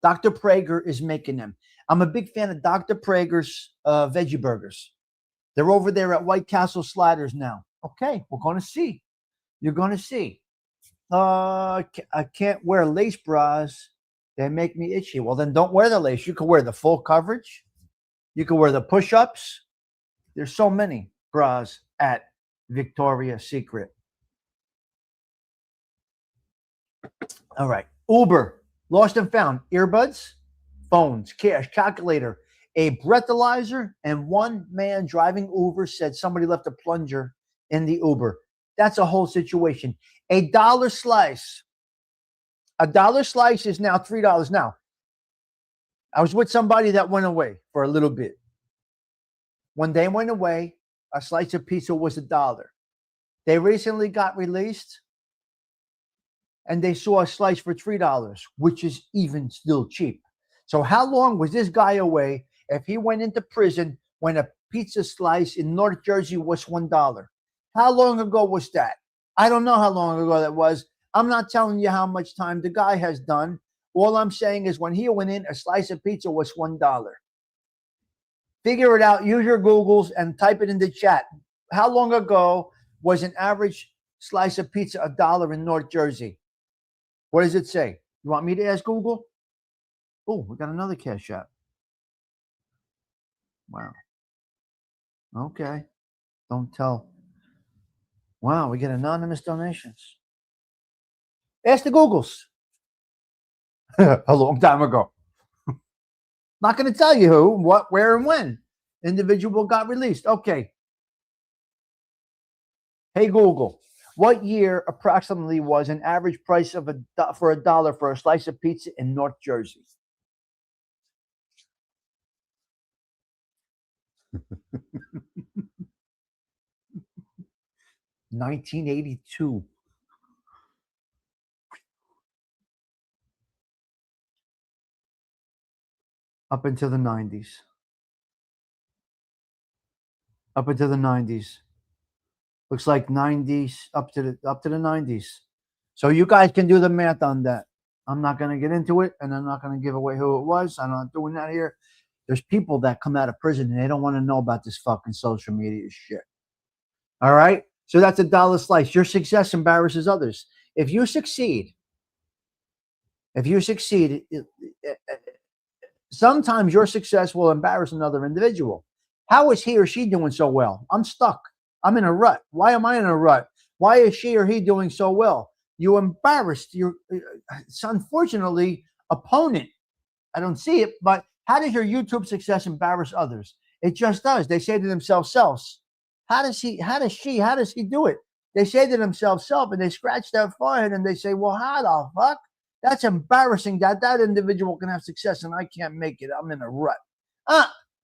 Dr. Prager is making them. I'm a big fan of Dr. Prager's veggie burgers. They're over there at White Castle Sliders now. Okay, we're going to see. You're going to see. I can't wear lace bras. They make me itchy. Well, then don't wear the lace. You can wear the full coverage. You can wear the push-ups. There's so many bras at Victoria's Secret. All right. Uber, lost and found. Earbuds, phones, cash, calculator, a breathalyzer, and one man driving Uber said somebody left a plunger in the Uber. That's a whole situation. A dollar slice. A dollar slice is now $3. Now, I was with somebody that went away for a little bit. When they went away, a slice of pizza was $1. They recently got released, and they saw a slice for $3, which is even still cheap. So how long was this guy away if he went into prison when a pizza slice in North Jersey was $1? How long ago was that? I don't know how long ago that was. I'm not telling you how much time the guy has done. All I'm saying is when he went in, a slice of pizza was $1. Figure it out. Use your Googles and type it in the chat. How long ago was an average slice of pizza $1 in North Jersey? What does it say? You want me to ask Google? Oh, we got another cash app. Wow. Okay. Don't tell. Wow, we get anonymous donations. Ask the Googles. A long time ago. Not going to tell you who, what, where, and when. Individual got released. Okay. Hey, Google. What year approximately was an average price of for $1 for a slice of pizza in North Jersey? $1982. Up into the 90s. Up into the 90s. Looks like 90s up to the 90s. So you guys can do the math on that. I'm not going to get into it, and I'm not going to give away who it was. I'm not doing that here. There's people that come out of prison and they don't want to know about this fucking social media shit. All right? So that's $1 slice. Your success embarrasses others. If you succeed, sometimes your success will embarrass another individual. How is he or she doing so well? I'm stuck. I'm in a rut. Why am I in a rut? Why is she or he doing so well? You embarrassed your, unfortunately, opponent. I don't see it, but how does your YouTube success embarrass others? It just does. They say to themselves, how does he do it? They say to themselves, and they scratch their forehead and they say, well, how the fuck? That's embarrassing that individual can have success and I can't make it. I'm in a rut.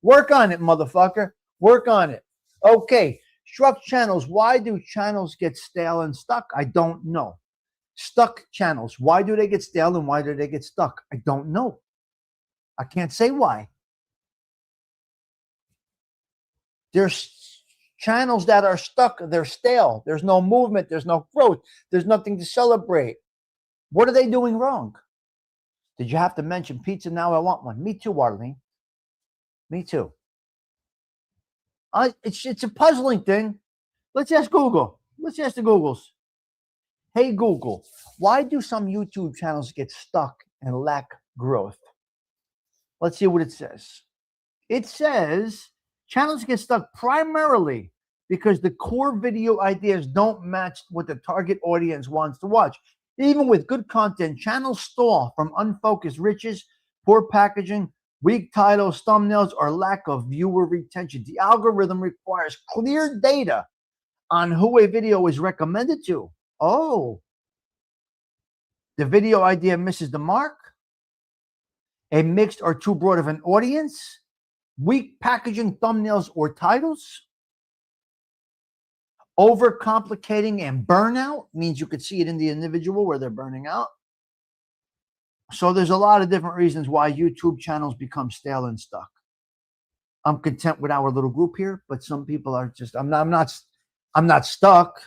Work on it, motherfucker. Work on it. Okay. Struck channels. Why do channels get stale and stuck? I don't know. Stuck channels. Why do they get stale and why do they get stuck? I don't know. I can't say why. There's channels that are stuck. They're stale. There's no movement. There's no growth. There's nothing to celebrate. What are they doing wrong? Did you have to mention pizza? Now I want one. Me too, Arlene. Me too. It's a puzzling thing. Let's ask Google. Let's ask the Googles. Hey, Google, why do some YouTube channels get stuck and lack growth? Let's see what it says. It says channels get stuck primarily because the core video ideas don't match what the target audience wants to watch. Even with good content, channels stall from unfocused riches, poor packaging, weak titles, thumbnails, or lack of viewer retention. The algorithm requires clear data on who a video is recommended to. Oh, the video idea misses the mark, a mixed or too broad of an audience, weak packaging, thumbnails, or titles, overcomplicating and burnout means you could see it in the individual where they're burning out. So there's a lot of different reasons why YouTube channels become stale and stuck. I'm content with our little group here, but some people are just, I'm not stuck.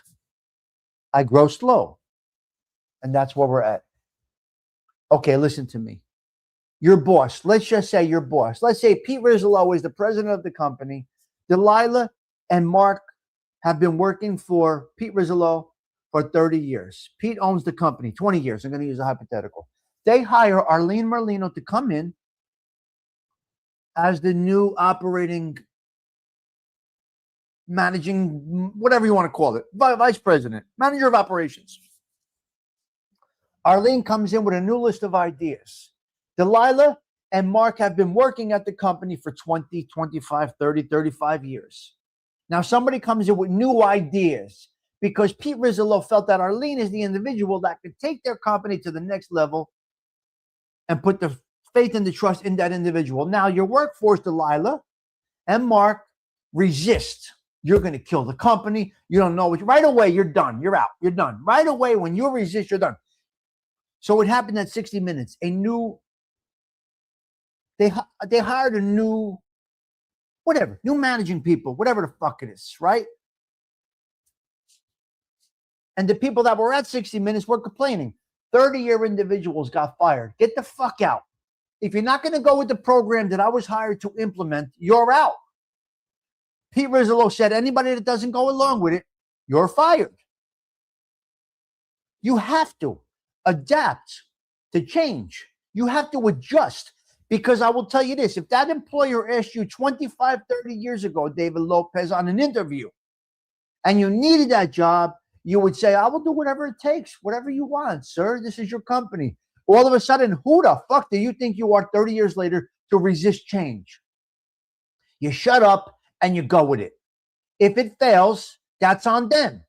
I grow slow. And that's where we're at. Okay, listen to me. Your boss, let's just say your boss. Let's say Pete Rizzolo is the president of the company. Delilah and Mark have been working for Pete Rizzolo for 30 years. Pete owns the company, 20 years. I'm going to use a hypothetical. They hire Arlene Merlino to come in as the new operating managing, whatever you want to call it, vice president, manager of operations. Arlene comes in with a new list of ideas. Delilah and Mark have been working at the company for 20, 25, 30, 35 years. Now somebody comes in with new ideas because Pete Rizzolo felt that Arlene is the individual that could take their company to the next level and put the faith and the trust in that individual. Now your workforce, Delilah and Mark, resist. You're going to kill the company. You don't know what. Right away, you're done. You're out. You're done. Right away, when you resist, you're done. So it happened at 60 Minutes. They hired a new, new managing people, whatever the fuck it is, right? And the people that were at 60 Minutes were complaining. 30-year individuals got fired. Get the fuck out. If you're not going to go with the program that I was hired to implement, you're out. Pete Rizzolo said, anybody that doesn't go along with it, you're fired. You have to adapt to change. You have to adjust. Because I will tell you this, if that employer asked you 25, 30 years ago, David Lopez, on an interview, and you needed that job, you would say, I will do whatever it takes, whatever you want, sir. This is your company. All of a sudden, who the fuck do you think you are 30 years later to resist change? You shut up and you go with it. If it fails, that's on them.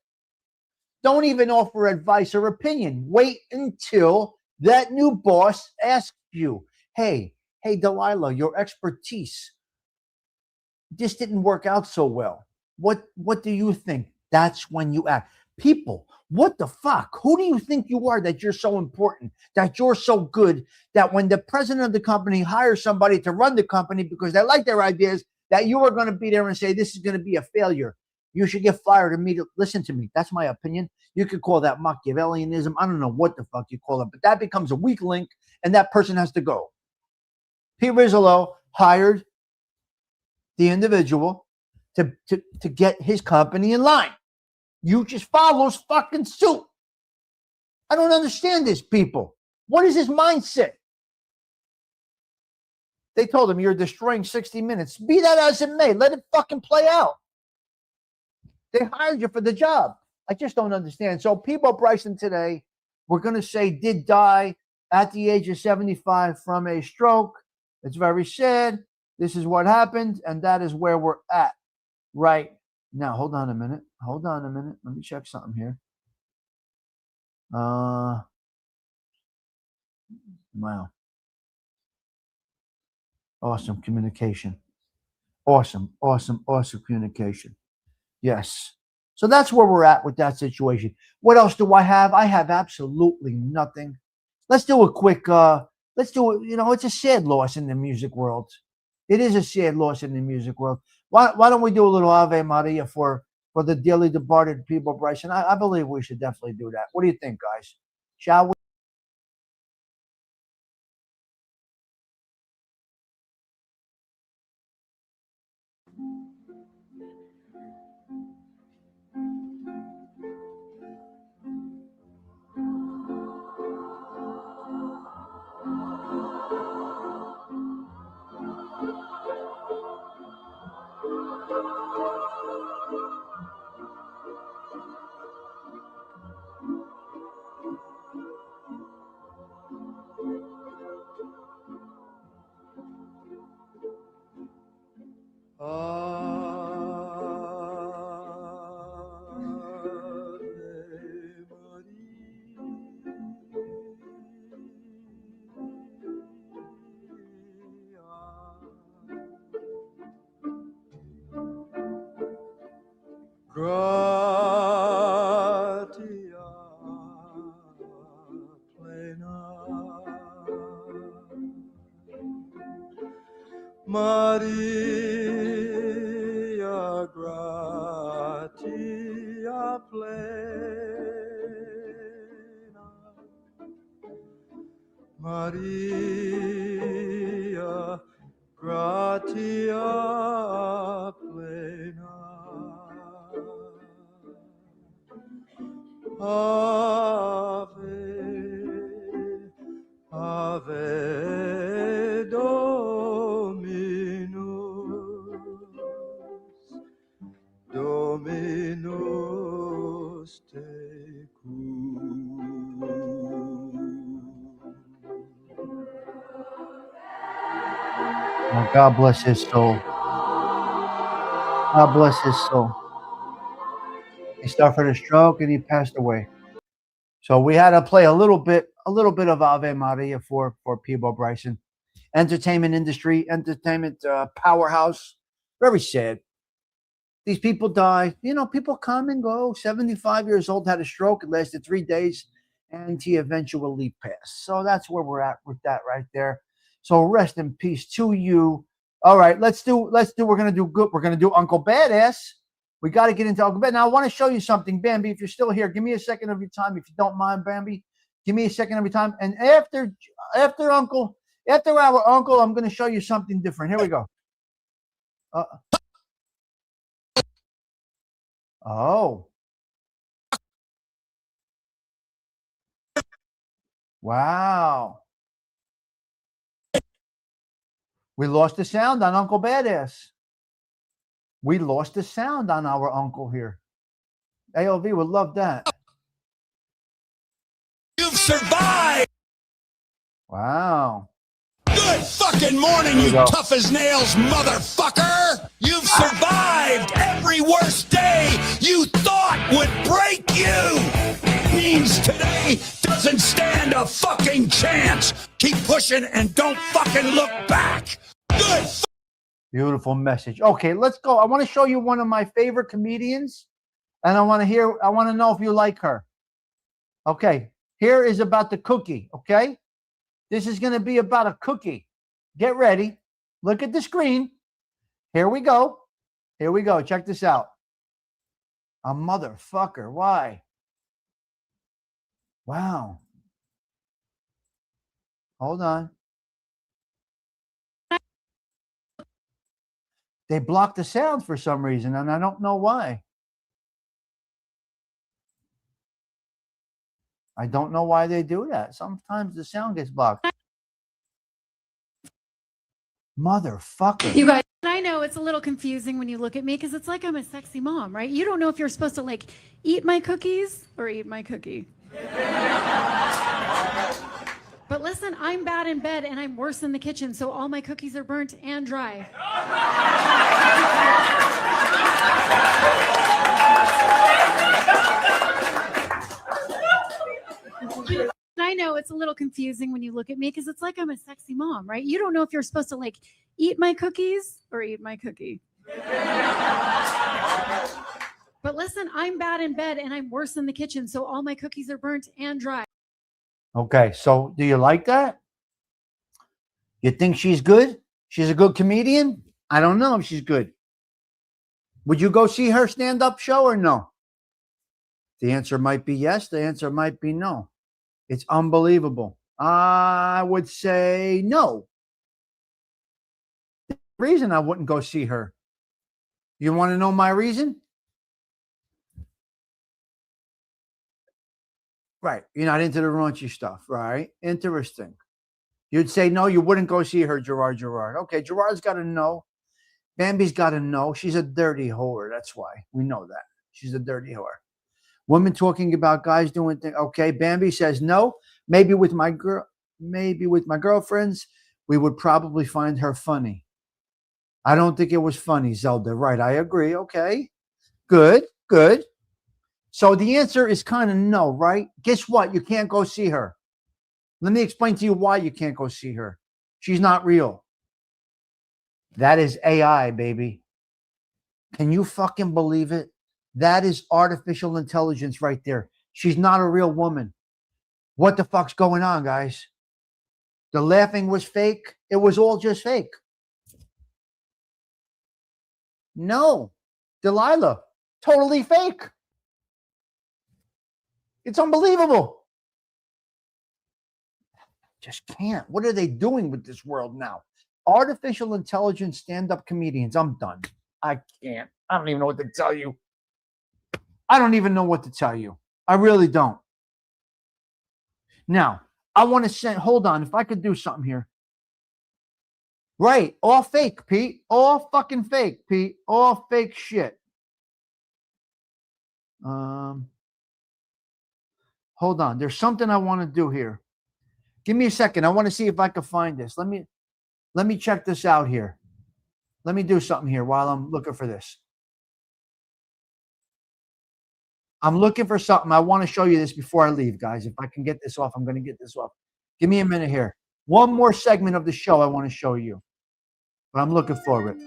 Don't even offer advice or opinion. Wait until that new boss asks you, hey, Delilah, your expertise, this didn't work out so well. What do you think? That's when you act. People, what the fuck? Who do you think you are that you're so important, that you're so good, that when the president of the company hires somebody to run the company because they like their ideas, that you are going to be there and say, this is going to be a failure. You should get fired immediately. Listen to me. That's my opinion. You could call that Machiavellianism. I don't know what the fuck you call it, but that becomes a weak link and that person has to go. Pete Rizzolo hired the individual to get his company in line. You just follows fucking suit. I don't understand this, people. What is his mindset? They told him, you're destroying 60 Minutes. Be that as it may, let it fucking play out. They hired you for the job. I just don't understand. So Peebo Bryson today, we're going to say, did die at the age of 75 from a stroke. It's very sad. This is what happened, and that is where we're at right now. Hold on a minute. Let me check something here. Wow. Awesome communication. Awesome communication. Yes. So that's where we're at with that situation. What else do I have? I have absolutely nothing. Let's do a quick, it's a sad loss in the music world. It is a sad loss in the music world. Why don't we do a little Ave Maria for the dearly departed Peebo Bryson? I believe we should definitely do that. What do you think, guys? Shall we? Gratia plena Maria gratia plena Maria gratia plena Ave Dominus tecum. Oh, God bless his soul. God bless his soul. He suffered a stroke and he passed away. So we had to play a little bit of Ave Maria for Peebo Bryson. Entertainment industry, entertainment powerhouse. Very sad. These people die. You know, people come and go. 75 years old, had a stroke. It lasted 3 days, and he eventually passed. So that's where we're at with that right there. So rest in peace to you. All right, let's do. We're gonna do good. We're gonna do Uncle Badass. We got to get into Uncle Badass. Now I want to show you something, Bambi. If you're still here, give me a second of your time, if you don't mind, Bambi. Give me a second of your time. And after our uncle, I'm going to show you something different. Here we go. Oh. Wow. We lost the sound on Uncle Badass. We lost the sound on our uncle here. AOV would love that. You've survived! Wow. Good fucking morning, you tough as nails motherfucker! You've survived every worst day you thought would break you! Means today doesn't stand a fucking chance! Keep pushing and don't fucking look back! Good. Beautiful message. Okay, let's go. I want to show you one of my favorite comedians, and I want to know if you like her. Okay, here is about the cookie, okay? This is going to be about a cookie. Get ready. Look at the screen. Here we go. Here we go. Check this out. A motherfucker. Why? Wow. Hold on. They blocked the sound for some reason, and I don't know why. I don't know why they do that. Sometimes the sound gets blocked. Motherfucker. You guys, I know it's a little confusing when you look at me because it's like I'm a sexy mom, right? You don't know if you're supposed to like eat my cookies or eat my cookie. But listen, I'm bad in bed and I'm worse in the kitchen, so all my cookies are burnt and dry. I know it's a little confusing when you look at me because it's like I'm a sexy mom, right? You don't know if you're supposed to like eat my cookies or eat my cookie. But listen, I'm bad in bed and I'm worse in the kitchen, so all my cookies are burnt and dry. Okay, so do you like that? You think she's good? She's a good comedian? I don't know if she's good. Would you go see her stand-up show or no? The answer might be yes. The answer might be no. It's unbelievable. I would say no. The reason I wouldn't go see her. You want to know my reason? Right. You're not into the raunchy stuff, right? Interesting. You'd say no, you wouldn't go see her, Gerard. Okay, Gerard's got to know. Bambi's got to know. She's a dirty whore. That's why. We know that. She's a dirty whore. Women talking about guys doing things. Okay, Bambi says no. Maybe with my girlfriends, we would probably find her funny. I don't think it was funny, Zelda. Right, I agree. Okay. Good. So the answer is kind of no, right? Guess what? You can't go see her. Let me explain to you why you can't go see her. She's not real. That is AI, baby. Can you fucking believe it? That is artificial intelligence right there. She's not a real woman. What the fuck's going on, guys? The laughing was fake. It was all just fake. No. Delilah, totally fake. It's unbelievable. Just can't. What are they doing with this world now? Artificial intelligence stand-up comedians. I'm done. I can't. I don't even know what to tell you. I I really don't. Now, I want to send, hold on, if I could do something here. Right, all fake, Pete. All fucking fake, Pete. All fake shit. Hold on. There's something I want to do here. Give me a second. I want to see if I can find this. Let me check this out here. Let me do something here while I'm looking for this. I'm looking for something. I want to show you this before I leave, guys. If I can get this off, I'm going to get this off. Give me a minute here. One more segment of the show I want to show you. But I'm looking for it.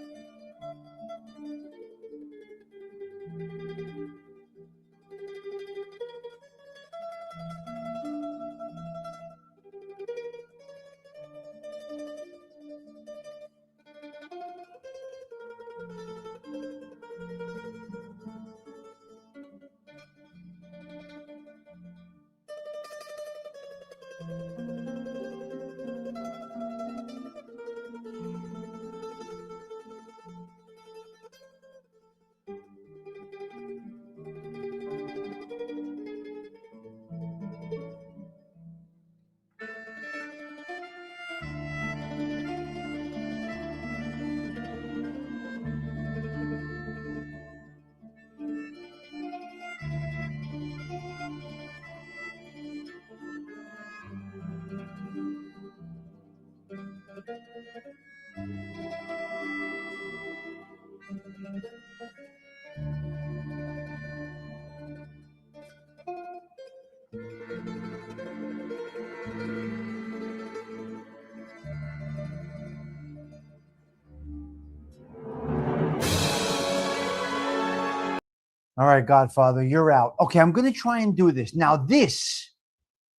All right, Godfather, you're out. Okay, I'm going to try and do this. Now, this,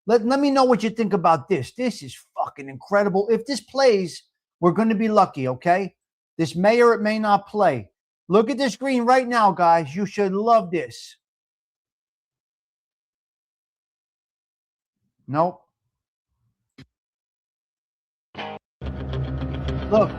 let me know what you think about this. This is fucking incredible. If this plays, we're going to be lucky, okay? This may or it may not play. Look at the screen right now, guys. You should love this. Nope. Look.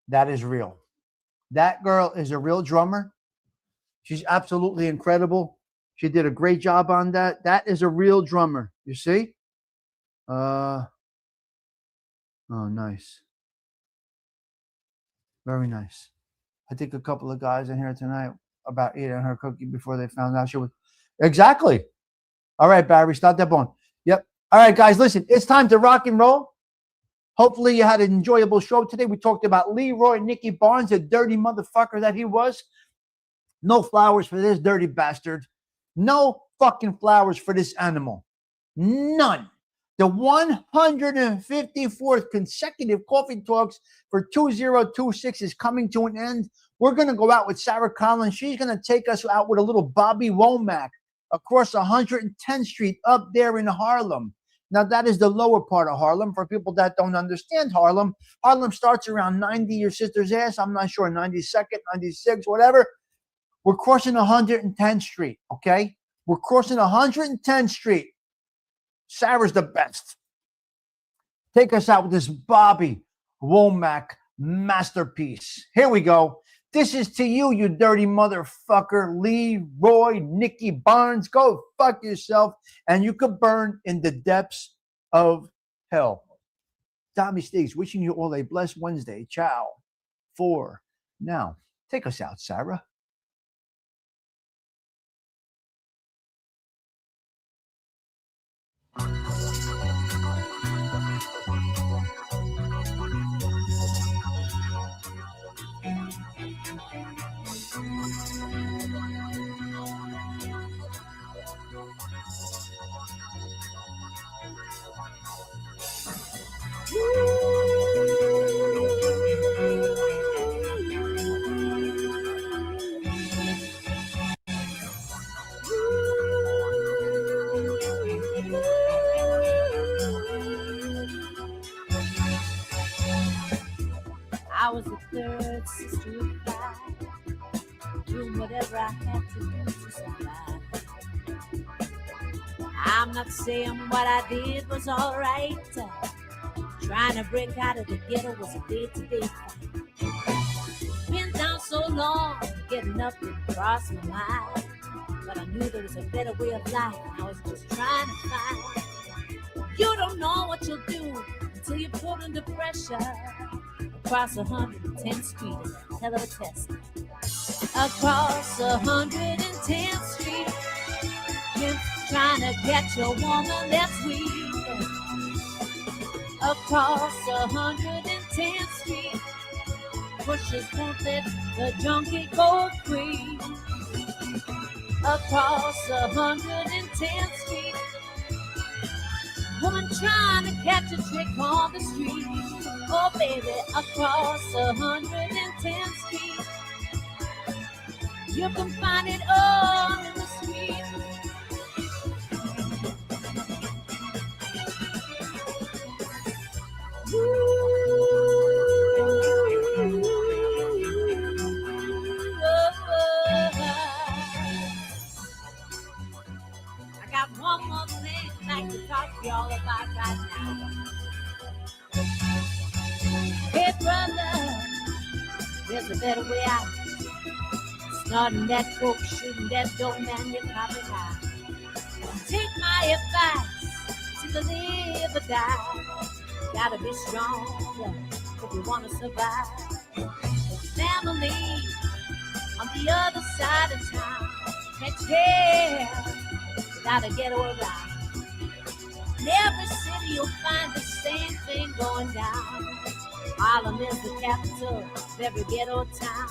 That is real. That girl is a real drummer. She's absolutely incredible. She did a great job on that. That is a real drummer. You see? Oh, nice. Very nice. I think a couple of guys in here tonight about eating her cookie before they found out she was. Exactly. All right, Barry, start that bone. Yep. All right, guys, listen. It's time to rock and roll. Hopefully you had an enjoyable show today. We talked about Leroy Nicky Barnes, a dirty motherfucker that he was. No flowers for this dirty bastard. No fucking flowers for this animal. None. The 154th consecutive Coffee Talks for 2026 is coming to an end. We're going to go out with Sarah Collins. She's going to take us out with a little Bobby Womack across 110th Street up there in Harlem. Now, that is the lower part of Harlem. For people that don't understand Harlem, Harlem starts around 90, your sister's ass. I'm not sure, 92nd, 96, whatever. We're crossing 110th Street, okay? We're crossing 110th Street. Sarah's the best. Take us out with this Bobby Womack masterpiece. Here we go. This is to you, you dirty motherfucker, Leroy Nicky Barnes. Go fuck yourself, and you could burn in the depths of hell. Tommy Stigs wishing you all a blessed Wednesday. Ciao. For now. Take us out, Sarah. I was the third sister of five, doing whatever I had to do to survive. I'm not saying what I did was all right. Trying to break out of the ghetto was a day-to-day fight. Been down so long, getting up didn't cross my mind. But I knew there was a better way of life, and I was just trying to find. You don't know what you'll do until you're put under pressure. Across 110th Street, hell of a test. Across 110th Street, you're trying to get your woman that's weak. Across 110th Street, pushers won't let the junkie go free. Across 110th Street, woman trying to catch a trick on the street. Oh baby, across 110th Street, you can find it all in the street. I got one more thing I'd like to talk to y'all about right now. Hey brother, there's a better way out. Starting that coke, shooting that dope man, you're probably high. Take my advice, to live or die. Gotta be strong if you wanna survive. The family on the other side of town can't tell without a ghetto around. In every city you'll find the same thing going down. Harlem is the capital of every ghetto town.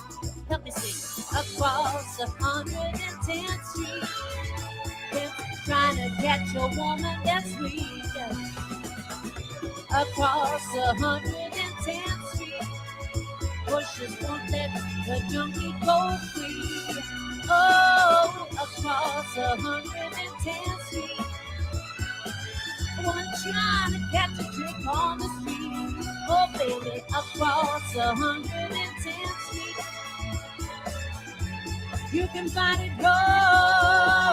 Help me sing. Across 110th Street, we're trying to catch a woman that's weak. Across 110th Street, pushers won't let the junkie go free. Oh, across 110th Street, a woman trying to catch a trick on the street. Oh baby, across 110th Street, you can find it all